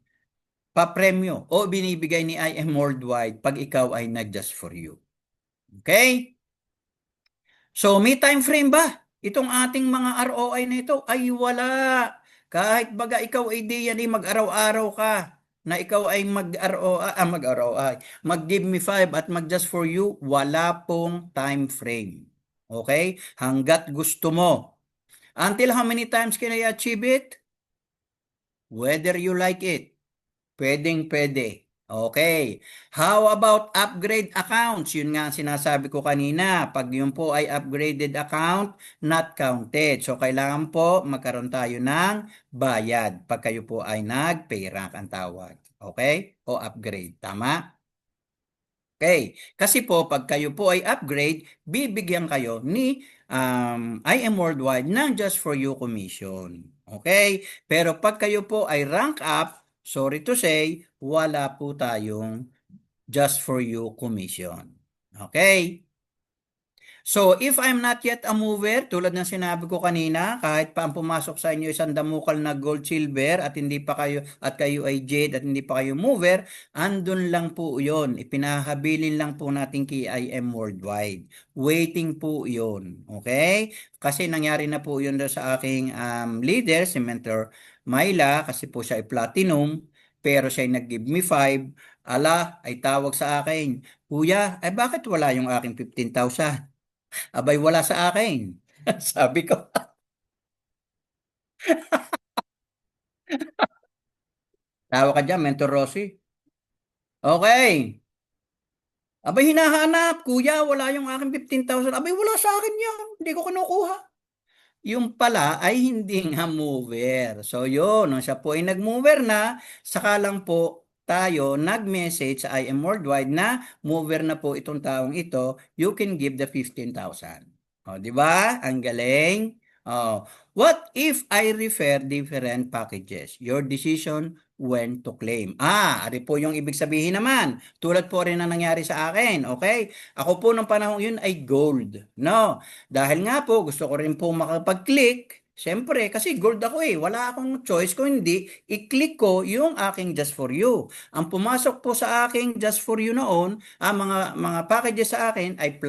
papremyo o binibigay ni IM Worldwide pag ikaw ay nag-just for you. Okay? So, may time frame ba? Itong ating mga ROI na ito ay wala. Kahit baga ikaw ay di yan mag-araw-araw ka na ikaw ay mag-ROI, mag-give me 5 at mag-just for you, wala pong time frame. Okay? Hanggat gusto mo. Until how many times can I achieve it? Whether you like it. Pwedeng pwede. Okay. How about upgrade accounts? Yun nga ang sinasabi ko kanina. Pag yun po ay upgraded account, not counted. So, kailangan po magkaroon tayo ng bayad pag kayo po ay nag-pay rank ang tawag. Okay? O upgrade. Tama? Okay. Kasi po, pag kayo po ay upgrade, bibigyan kayo ni IM Worldwide ng Just For You Commission. Okay? Pero pag kayo po ay rank up, sorry to say, wala po tayong Just For You Commission. Okay? So, if I'm not yet a mover, tulad ng sinabi ko kanina, kahit pa ang pumasok sa inyo isang damukal na gold, silver, at hindi pa kayo, at kayo ay jade, at hindi pa kayo mover, andun lang po yon. Ipinahabilin lang po natin kay IM Worldwide. Waiting po yon. Okay? Kasi nangyari na po yun sa aking leader, si Mentor Myla, kasi po siya ay platinum, pero siya ay nag-give me 5. Ala, ay tawag sa akin, Kuya, ay bakit wala yung aking 15,000? Abay, wala sa akin. Sabi ko, tawa ka dyan, Mentor Rossi. Okay. Abay, hinahanap. Kuya, wala yung aking 15,000. Abay, wala sa akin yan. Hindi ko kinukuha. Yung pala ay hindi nga mover. So yun, nung siya po ay nag-mover na, saka lang po tayo nag-message sa IM Worldwide na mover na po itong taong ito, you can give the 15,000. O, di ba? Ang galing. Oh, what if I refer different packages? Your decision when to claim. Ari po yung ibig sabihin naman. Tulad po rin na nangyari sa akin. Okay? Ako po nung panahon yun ay gold. No? Dahil nga po, gusto ko rin po makapag-click. Siyempre, kasi gold ako eh. Wala akong choice kung hindi, i-click ko yung aking Just For You. Ang pumasok po sa aking Just For You noon, ang mga packages sa akin ay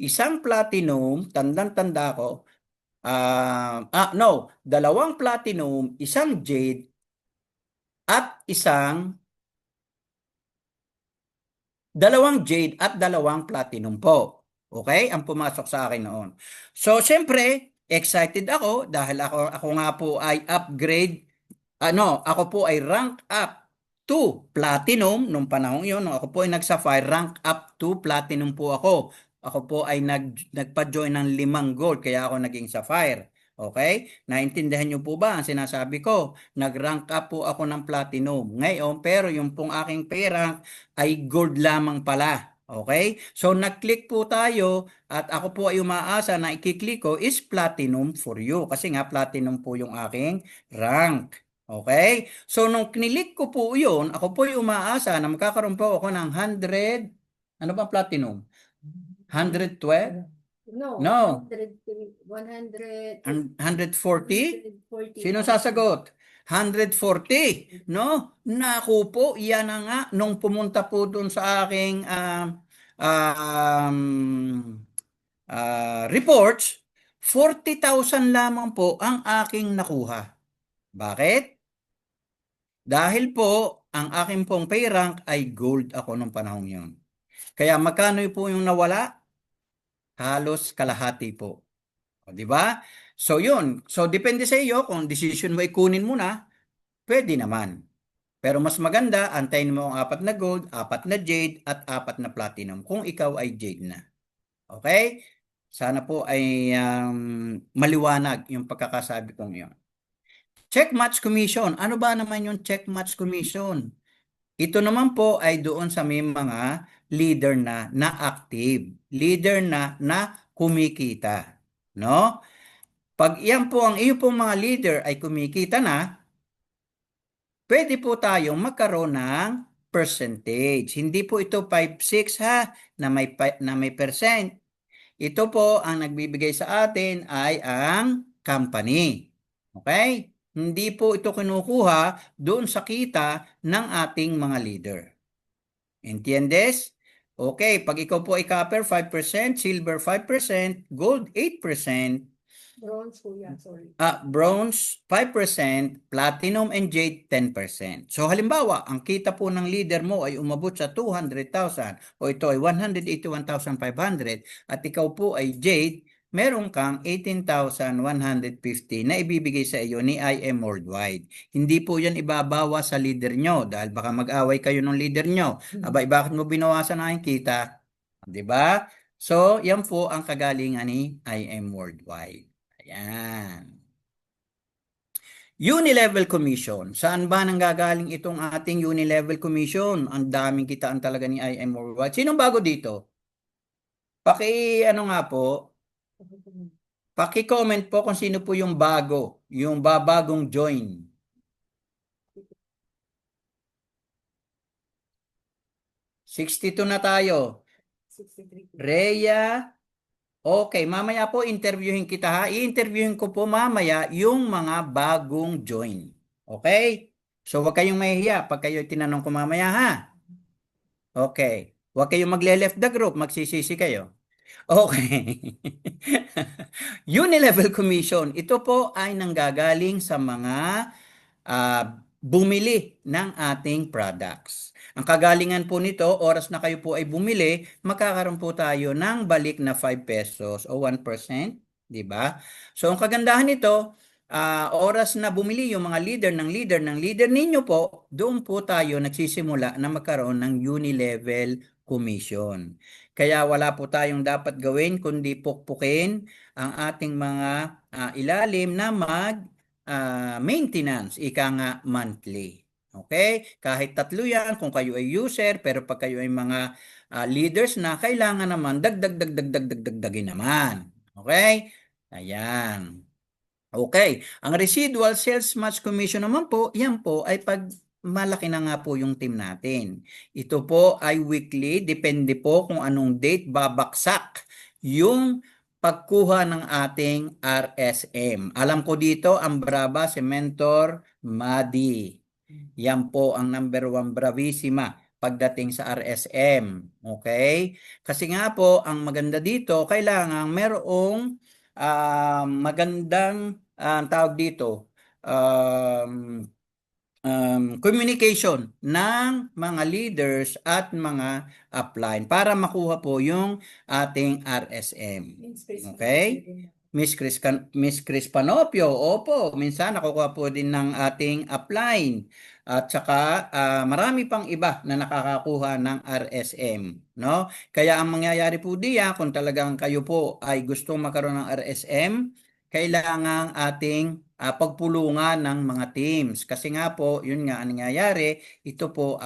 isang platinum, tandang-tanda ko, no, dalawang platinum, isang jade, at dalawang jade at dalawang platinum po. Okay? Ang pumasok sa akin noon. So, syempre, excited ako dahil ako nga po ay upgrade. Ako po ay rank up to platinum nung panahon yon. Ako po ay nag-sapphire, rank up to platinum po ako. Ako po ay nagpa-join ng 5 gold kaya ako naging sapphire. Okay? Naintindihan niyo po ba ang sinasabi ko? Nag-rank up po ako ng platinum. Ngayon, pero yung pong aking pay rank ay gold lamang pala. Okay? So, nag-click po tayo at ako po ay umaasa na i-click ko is platinum for you. Kasi nga, platinum po yung aking rank. Okay? So, nung kinilik ko po yun, ako po ay umaasa na magkakaroon po ako ng 100, ano ba platinum? 112? No, No. 100, 140? 140. Sino sasagot? 140, no? Naku po, yan na nga, nung pumunta po dun sa aking um, reports, 40,000 lamang po ang aking nakuha. Bakit? Dahil po, ang aking pong pay rank ay gold ako nung panahon yun. Kaya magkano po yung nawala? Halos kalahati po. O, di ba? So yun. So depende sa iyo kung decision mo ikunin mo na, pwede naman. Pero mas maganda, antayin mo ang 4 na gold, 4 na jade, at 4 na platinum kung ikaw ay jade na. Okay? Sana po ay maliwanag yung pagkakasabi kong yun. Check Match Commission. Ano ba naman yung Check Match Commission? Ito naman po ay doon sa may mga leader na active, leader na kumikita, no? Pag iyan po ang iyo pong mga leader ay kumikita na, pwede po tayong magkaroon ng percentage. Hindi po ito 5-6 ha, na may percent. Ito po ang nagbibigay sa atin ay ang company. Okay? Hindi po ito kinukuha doon sa kita ng ating mga leader. Entiendes? Okay, pag ikaw po ay copper 5%, silver 5%, gold 8%, Bronze po yan, sorry. bronze 5%, platinum and jade 10%. So halimbawa, ang kita po ng leader mo ay umabot sa 200,000 o ito ay 181,500 at ikaw po ay jade, meron kang 18,150 na ibibigay sa iyo ni IM Worldwide. Hindi po yan ibabawa sa leader nyo dahil baka mag-away kayo ng leader nyo. Abay, bakit mo binawasan ang kita? 'Di ba? So, yan po ang kagalingan ni IM Worldwide. Ayan. Unilevel Commission. Saan ba nanggagaling itong ating Unilevel Commission? Ang daming kitaan talaga ni IM Worldwide. Sinong bago dito? Ano nga po, paki-comment po kung sino po yung bago, yung babagong join. 62 na tayo. 63 po. Rhea. Okay, mamaya po interviewin kita ha. I-interviewin ko po mamaya yung mga bagong join. Okay? So, huwag kayong mahihiya pag kayo tinanong ko mamaya ha. Okay. Huwag kayong magle-left the group, magsisisi kayo. Okay. Unilevel Commission, ito po ay nanggagaling sa mga bumili ng ating products. Ang kagalingan po nito, oras na kayo po ay bumili, magkakaroon po tayo ng balik na 5 pesos o 1%, di ba? So ang kagandahan nito, oras na bumili yung mga leader ninyo po, doon po tayo nagsisimula na magkaroon ng Unilevel Commission. Kaya wala po tayong dapat gawin kundi pukpukin ang ating mga ilalim na maintenance, ika nga monthly. Okay? Kahit tatlo yan, kung kayo ay user, pero pag kayo ay mga leaders na, kailangan naman dagdagdagdagdagdagdagin naman. Okay? Ayan. Okay. Ang residual sales match commission naman po, yan po ay pag malaki na nga po yung team natin. Ito po ay weekly, depende po kung anong date babaksak yung pagkuha ng ating RSM. Alam ko dito, ang Brava, si Mentor Madi. Yan po ang number 1 bravissima pagdating sa RSM. Okay? Kasi nga po, ang maganda dito, kailangan merong magandang tawag dito, communication ng mga leaders at mga upline para makuha po yung ating RSM. Okay? Miss Chris Panopio, opo, minsan nakukuha po din ng ating upline. At saka marami pang iba na nakakakuha ng RSM, no? Kaya ang mangyayari po diyan kung talagang kayo po ay gustong magkaroon ng RSM, kailangang ating pagpulungan ng mga teams. Kasi nga po, yun nga ang nangyayari, ito po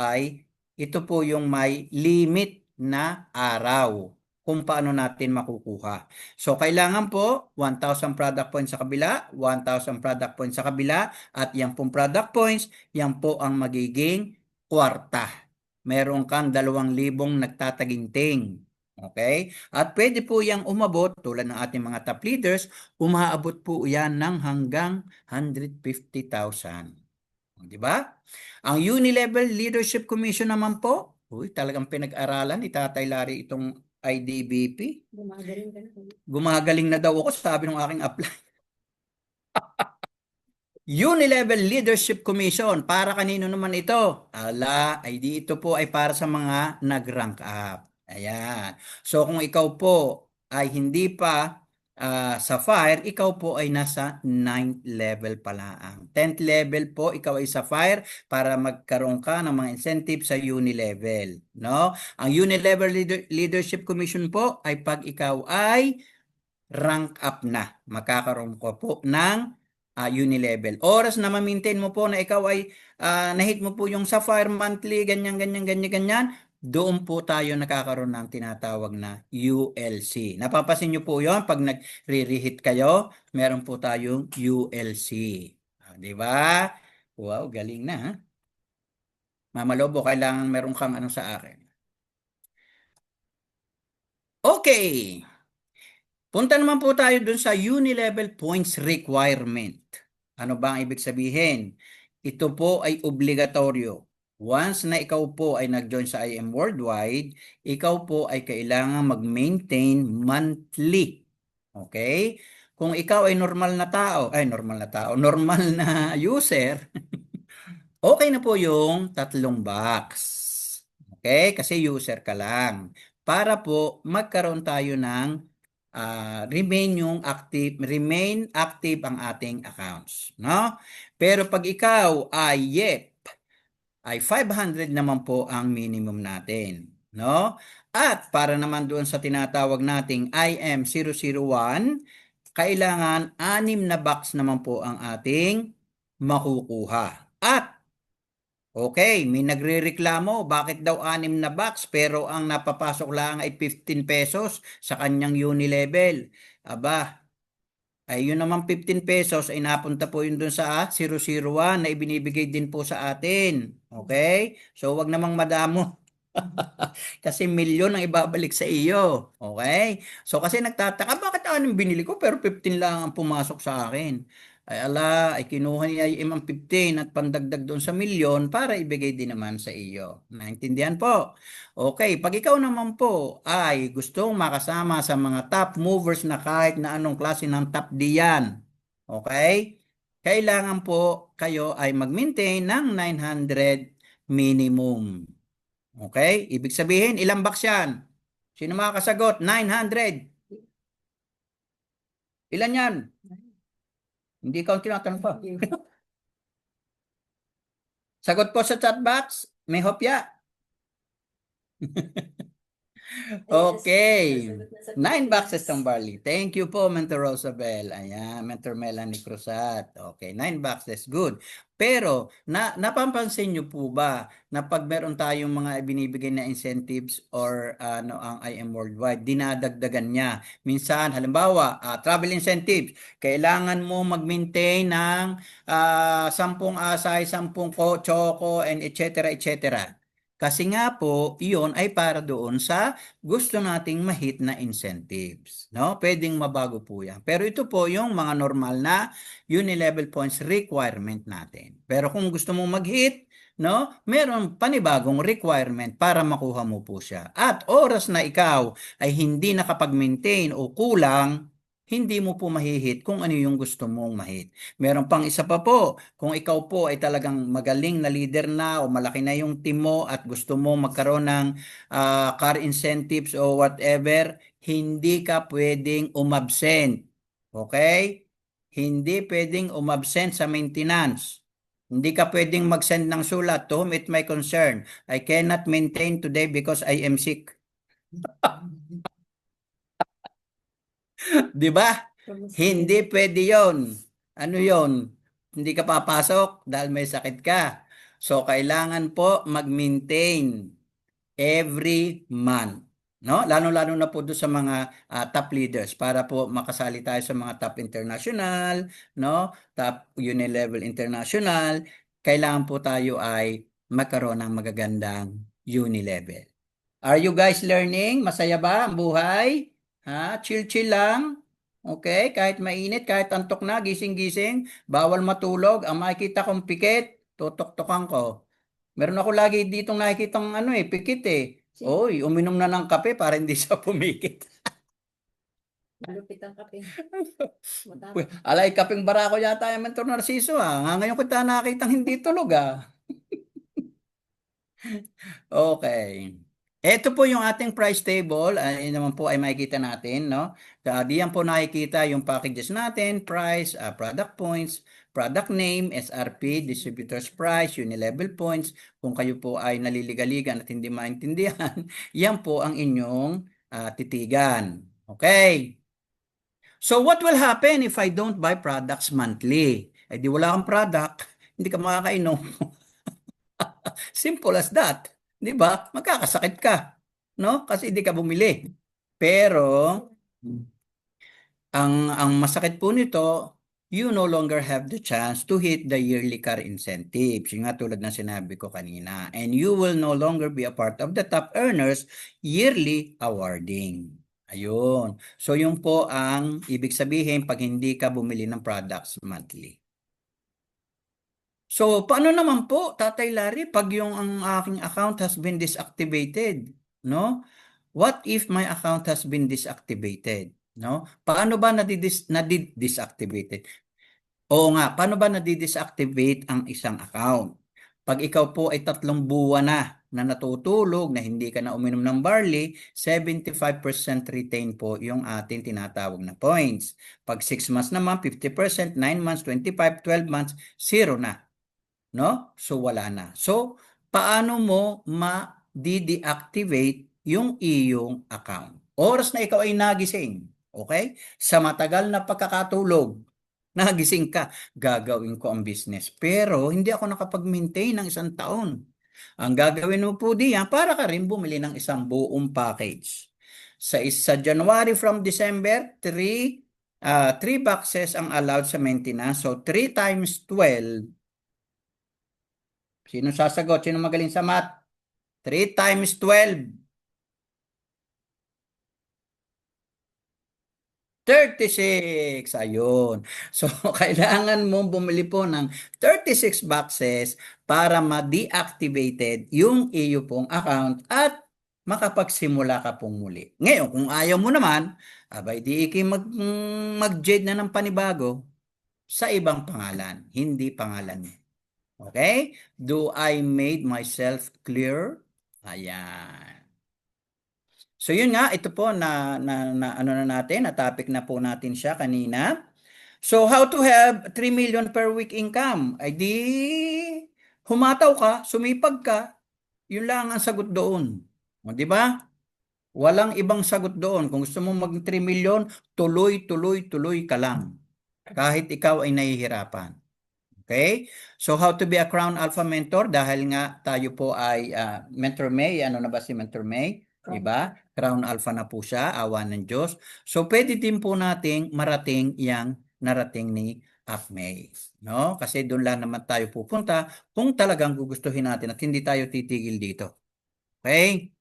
yung may limit na araw kung paano natin makukuha. So, kailangan po 1,000 product points sa kabila, 1,000 product points sa kabila, at yan pong product points, yan po ang magiging kwarta. Meron kang 2,000 nagtataginting. Okay? At pwede po yang umabot, tulad ng ating mga top leaders, umaabot po yan ng hanggang 150,000. Di ba? Ang Unilevel Leadership Commission naman po, talagang pinag-aralan ni Tatay Larry itong IDBP. Gumagaling ka na. Gumagaling na daw ako, sabi ng aking apply. Unilevel Leadership Commission, para kanino naman ito? Ay di ito po ay para sa mga nag-rank up. Ayan. So kung ikaw po ay hindi pa Sapphire, ikaw po ay nasa 9th level pa lang. 10th level po, ikaw ay Sapphire para magkaroon ka ng mga incentive sa Unilevel. No? Ang Unilevel Leadership Commission po ay pag ikaw ay rank up na. Magkakaroon ko po ng unilevel. Oras na ma-maintain mo po na ikaw ay na-hit mo po yung Sapphire monthly, ganyan, ganyan, ganyan, ganyan, doon po tayo nakakaroon ng tinatawag na ULC. Napapansin nyo po yon pag nagre-reheat kayo, meron po tayong ULC. Di ba? Wow, galing na ha. Mama Lobo, kailangan meron kang ano sa akin. Okay. Punta naman po tayo dun sa unilevel points requirement. Ano ba ang ibig sabihin? Ito po ay obligatoryo. Once na ikaw po ay nag-join sa IM Worldwide, ikaw po ay kailangan mag-maintain monthly. Okay? Kung ikaw ay normal na tao, normal na user, okay na po yung 3 box. Okay? Kasi user ka lang. Para po magkaroon tayo ng remain active ang ating accounts, no? Pero pag ikaw ay ay 500 naman po ang minimum natin, no? At para naman doon sa tinatawag nating IM001, kailangan 6 na box naman po ang ating makukuha. At okay, may nagrereklamo, bakit daw 6 na box pero ang napapasok lang ay 15 pesos sa kanyang unilevel. Aba, ay yun naman 15 pesos ay napunta po yun dun sa 001 na ibinibigay din po sa atin. Okay? So wag namang madamo. Kasi milyon ang ibabalik sa iyo. Okay? So kasi nagtataka, bakit anong binili ko pero 15 lang ang pumasok sa akin? Ay ala, ay kinuha niya yung ang 15 at pandagdag doon sa milyon para ibigay din naman sa iyo. Naintindihan po? Okay, pag ikaw naman po ay gustong makasama sa mga top movers na kahit na anong klase ng top diyan, okay? Kailangan po kayo ay mag-maintain ng 900 minimum. Okay? Ibig sabihin, ilang box yan? Sino makakasagot? 900. Ilan yan? Hindi ka ang tinatanong pa. Sagot po sa chat box. May hopya. Okay. 9 boxes ng barley. Thank you po, Mentor Rosabel. Ayan, Mentor Melanie Cruzat. Okay, 9 boxes. Good. Pero, napapansin nyo po ba na pag meron tayong mga binibigay na incentives or ano ang IM Worldwide, dinadagdagan niya. Minsan, halimbawa, travel incentives, kailangan mo mag-maintain ng 10 asay, 10 choco, and etc. etc. Kasi nga po, iyon ay para doon sa gusto nating mahit na incentives, no? Pwedeng mabago po 'yan. Pero ito po yung mga normal na unilevel points requirement natin. Pero kung gusto mong mag-hit, no? Meron panibagong requirement para makuha mo po siya. At oras na ikaw ay hindi nakapag-maintain o kulang, hindi mo po mahihit kung ano yung gusto mong mahit. Meron pang isa pa po, kung ikaw po ay talagang magaling na leader na o malaki na yung team mo at gusto mo magkaroon ng car incentives o whatever, hindi ka pwedeng umabsent. Okay? Hindi pwedeng umabsent sa maintenance. Hindi ka pwedeng mag-send ng sulat to whom it may concern. I cannot maintain today because I am sick. Di ba? Hindi pwede yon. Ano yon? Hindi ka papasok dahil may sakit ka. So, kailangan po mag-maintain every month. No? Lalo-lalo na po doon sa mga top leaders para po makasali tayo sa mga top international, no? Top unilevel international. Kailangan po tayo ay magkaroon ng magagandang unilevel. Are you guys learning? Masaya ba ang buhay? Ha? Chill-chill lang? Okay? Kahit mainit, kahit antok na, gising-gising, bawal matulog. Ang makikita kong pikit, tutok-tokan ko. Meron ako lagi ditong nakikitang pikit eh. Oy, uminom na ng kape para hindi siya pumikit. Malupit ang kape. Alay, kapeng barako yata yung Mentor Narciso Ngayon ko ta nakitang hindi tulog Okay. Ito po yung ating price table. Yun naman po ay makikita natin, no? Diyan po nakikita yung packages natin, price, product points, product name, SRP, distributor's price, unilevel points. Kung kayo po ay naliligaligan at hindi maintindihan, yan po ang inyong titigan. Okay. So what will happen if I don't buy products monthly? Eh di wala kang product, hindi ka makakainom. Simple as that. 'Di ba? Magkakasakit ka, no? Kasi hindi ka bumili. Pero ang masakit po nito, you no longer have the chance to hit the yearly car incentives. Yung nga tulad ng sinabi ko kanina. And you will no longer be a part of the top earners yearly awarding. Ayun. So yun po ang ibig sabihin pag hindi ka bumili ng products monthly. So, paano naman po, Tatay Larry, pag yung ang aking account has been disactivated, no? What if my account has been disactivated, no? Paano ba nadi-disactivated? Oo nga, paano ba nadi-disactivate ang isang account? Pag ikaw po ay 3 buwan na natutulog, na hindi ka na uminom ng barley, 75% retain po yung ating tinatawag na points. Pag 6 months naman, 50%, 9 months, 25, 12 months, zero na. No? So wala na. So paano mo ma-deactivate yung iyong account? Oras na ikaw ay nagising, okay? Sa matagal na pagkakatulog, nagising ka, gagawin ko ang business. Pero hindi ako nakapag-maintain ng 1 taon. Ang gagawin mo po diyan, para ka rin bumili ng isang buong package. Sa January from December, 3 boxes ang allowed sa maintenance. So 3 times 12. Sino sasagot? Sino magaling sa math? 3 times 12. 36. Ayun. So, kailangan mong bumili po ng 36 boxes para ma-deactivated yung iyo pong account at makapagsimula ka pong muli. Ngayon, kung ayaw mo naman, abay di iki mag-jade na ng panibago sa ibang pangalan, hindi pangalan mo. Okay? Do I made myself clear? Ayan. So yun nga, ito po na ano na natin, na topic na po natin siya kanina. So how to have 3 million per week income? Ay di humataw ka, sumipag ka, yun lang ang sagot doon. O, di ba? Walang ibang sagot doon. Kung gusto mo mag 3 million, tuloy, tuloy, tuloy ka lang. Kahit ikaw ay nahihirapan. Okay? So how to be a Crown Alpha mentor? Dahil nga tayo po ay Mentor May. Ano na ba si Mentor May? Diba? Crown Alpha na po siya, awa ng Diyos. So pwede din po nating marating yang narating ni Up May. No? Kasi doon lang naman tayo pupunta kung talagang gugustuhin natin at hindi tayo titigil dito. Okay?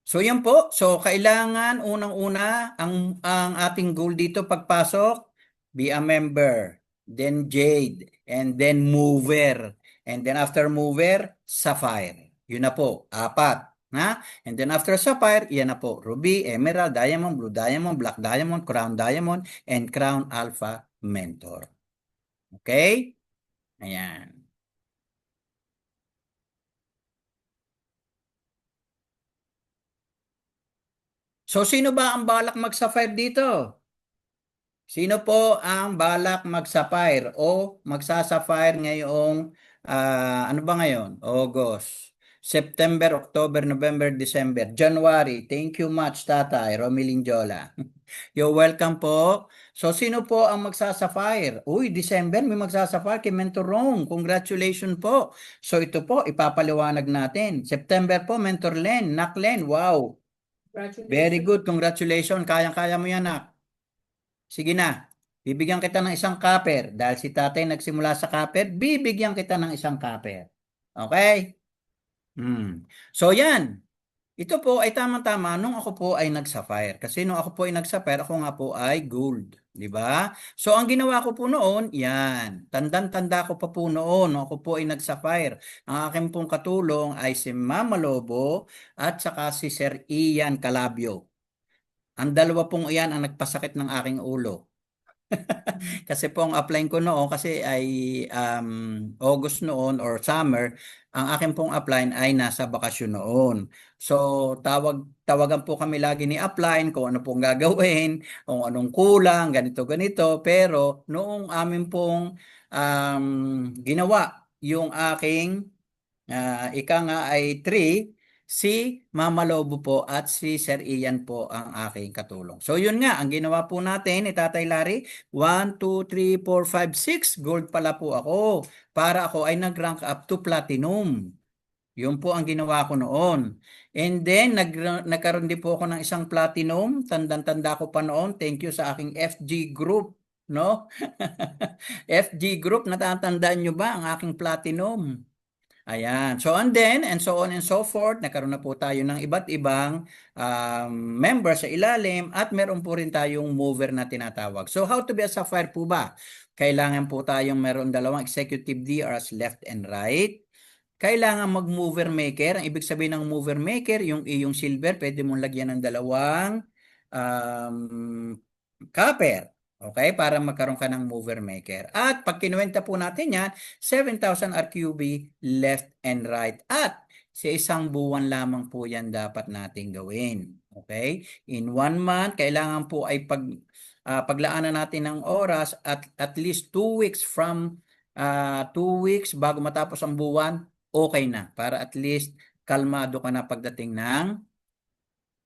So yan po. So kailangan unang-una ang ating goal dito pagpasok, be a member, then Jade, and then mover. And then after mover, Sapphire. Yun na po, 4. Na? And then after Sapphire, yan na po, Ruby, Emerald, Diamond, Blue Diamond, Black Diamond, Crown Diamond, and Crown Alpha Mentor. Okay? Ayan. So sino ba ang balak mag-Sapphire dito? Sino po ang balak mag-sapphire o magsa-sapphire ngayong ano ba ngayon? August, September, October, November, December, January. Thank you much, Tatay Romeline Jola. You're welcome po. So sino po ang magsa-sapphire? Uy, December may magsa-sapphire kay Mentor Rome. Congratulations po. So ito po ipapaliwanag natin. September po Mentor Len, Nak Len. Wow. Very good. Congratulations. Kayang-kaya mo yan, Nak. Sige na, bibigyan kita ng isang copper. Dahil si tatay nagsimula sa copper, bibigyan kita ng isang copper. Okay? So yan, ito po ay tamang-tama nung ako po ay nag-sapphire. Kasi nung ako po ay nag-sapphire, ako nga po ay gold. Di ba? So ang ginawa ko po noon, yan. Tandang-tanda ko pa po noon, nung ako po ay nag-sapphire. Ang aking pong katulong ay si Mama Lobo at saka si Sir Ian Calabio. Ang dalawa pong iyan ang nagpasakit ng aking ulo. Kasi po ang apply ko noon kasi ay August noon or summer, ang akin pong apply ay nasa bakasyon noon. So tawagan po kami lagi ni apply kung ano pong gagawin, kung anong kulang, ganito ganito. Pero noong amin pong ginawa yung aking ika nga ay 3, Si Mama Lobo po at si Sir Ian po ang aking katulong. So yun nga, ang ginawa po natin ni Tatay Larry, 1, 2, 3, 4, 5, 6, gold pala po ako. Para ako ay nag-rank up to platinum. Yun po ang ginawa ko noon. And then, nagkaroon din po ako ng isang platinum. Tandang-tanda ko pa noon. Thank you sa aking FG group. No? FG group, natatandaan nyo ba ang aking platinum? Ayan. So, and then, and so on and so forth, nagkaroon na po tayo ng iba't ibang member sa ilalim at meron po rin tayong mover na tinatawag. So, how to be a sapphire po ba? Kailangan po tayong meron dalawang executive DRs left and right. Kailangan mag-mover maker. Ang ibig sabihin ng mover maker, yung iyong silver, pwede mong lagyan ng dalawang copper. Okay? Para magkaroon ka ng mover maker. At pag kinuwenta po natin yan, 7,000 RQB left and right. At sa isang buwan lamang po yan dapat nating gawin. Okay? In 1 month, kailangan po ay paglaanan natin ng oras at least 2 weeks from 2 weeks bago matapos ang buwan, okay na. Para at least kalmado ka na pagdating ng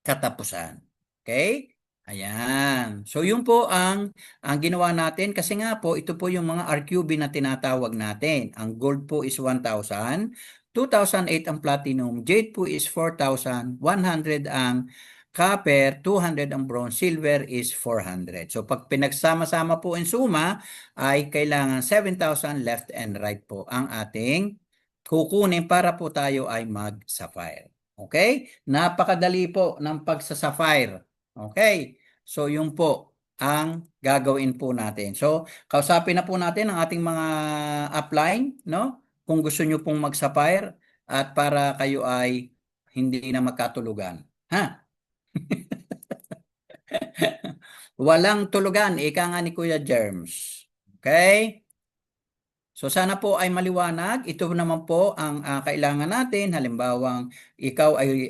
katapusan. Okay? Ayan. So yun po ang ginawa natin kasi nga po ito po yung mga RQB na tinatawag natin. Ang gold po is 1,000, 2,008 ang platinum, jade po is 4,000, 100 ang copper, 200 ang bronze, silver is 400. So pag pinagsama-sama po in suma ay kailangan 7,000 left and right po ang ating kukunin para po tayo ay mag-sapphire. Okay? Napakadali po ng pagsa-sapphire. Okay? So, yun po ang gagawin po natin. So, kausapin na po natin ang ating mga upline, no? Kung gusto nyo pong mag-sapphire at para kayo ay hindi na magkatulugan. Ha? Walang tulugan, ika nga ni Kuya Germs. Okay? So sana po ay maliwanag. Ito naman po ang kailangan natin. Halimbawang ikaw ay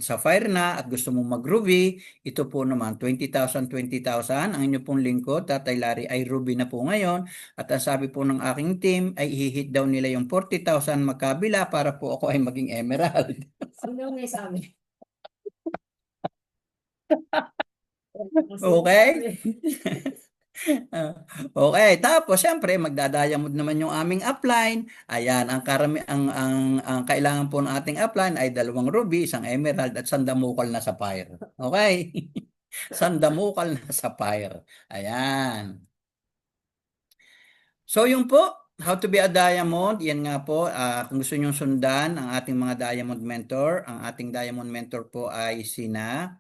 sapphire na at gusto mong mag-ruby, ito po naman 20,000, 20,000. Ang inyo pong lingkod, Tatay Larry, ay ruby na po ngayon. At ang sabi po ng aking team ay i-hit daw nila yung 40,000 magkabila para po ako ay maging emerald. Sino may sabi? Okay? Okay, tapos siyempre magdadayamod naman yung aming upline. Ayan, ang kailangan po ng ating upline ay 2 ruby, isang emerald at sandamukal na sapphire. Okay? Sandamukal na sapphire. Ayan. So yung po, how to be a diamond, yan nga po, kung gusto nyong sundan ang ating mga diamond mentor, ang ating diamond mentor po ay sina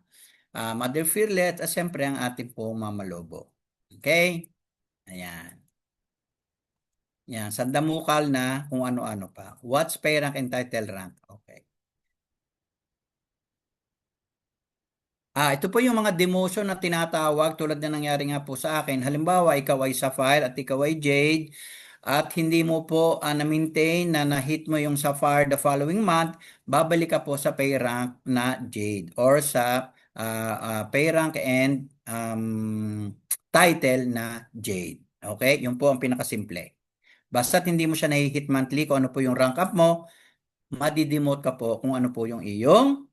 Mother Fearlet at siyempre ang ating po Mama Lobo. Okay? Ayan. Yan, sandamukal na kung ano-ano pa. What's pay rank and title rank? Okay. Ito po yung mga demotion na tinatawag tulad na nangyari nga po sa akin. Halimbawa, ikaw ay Sapphire at ikaw ay Jade at hindi mo po na-maintain na na-hit mo yung Sapphire the following month, babalik ka po sa pay rank na Jade or sa pay rank and title na Jade. Okay? Yun po ang pinakasimple. Basta't hindi mo siya na-hit monthly kung ano po yung rank up mo, madidemote ka po kung ano po yung iyong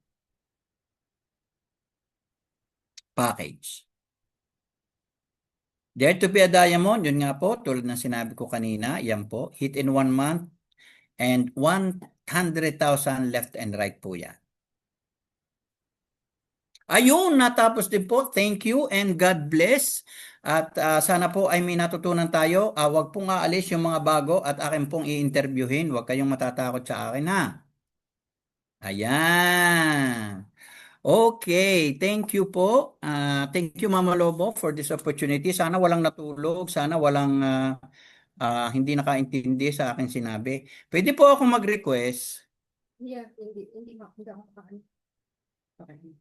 package. Dare to be a diamond, yun nga po, tulad ng sinabi ko kanina, yan po, hit in 1 month and 100,000 left and right po yan. Ayun, natapos din po. Thank you and God bless. At sana po ay may natutunan tayo. Huwag pong aalis yung mga bago at akin pong i-interviewin. Huwag kayong matatakot sa akin ha. Ayan. Okay, thank you po. Thank you Mama Lobo for this opportunity. Sana walang natulog, sana walang hindi nakaintindi sa akin sinabi. Pwede po ako mag-request. Yeah, hindi ako makaano. Okay.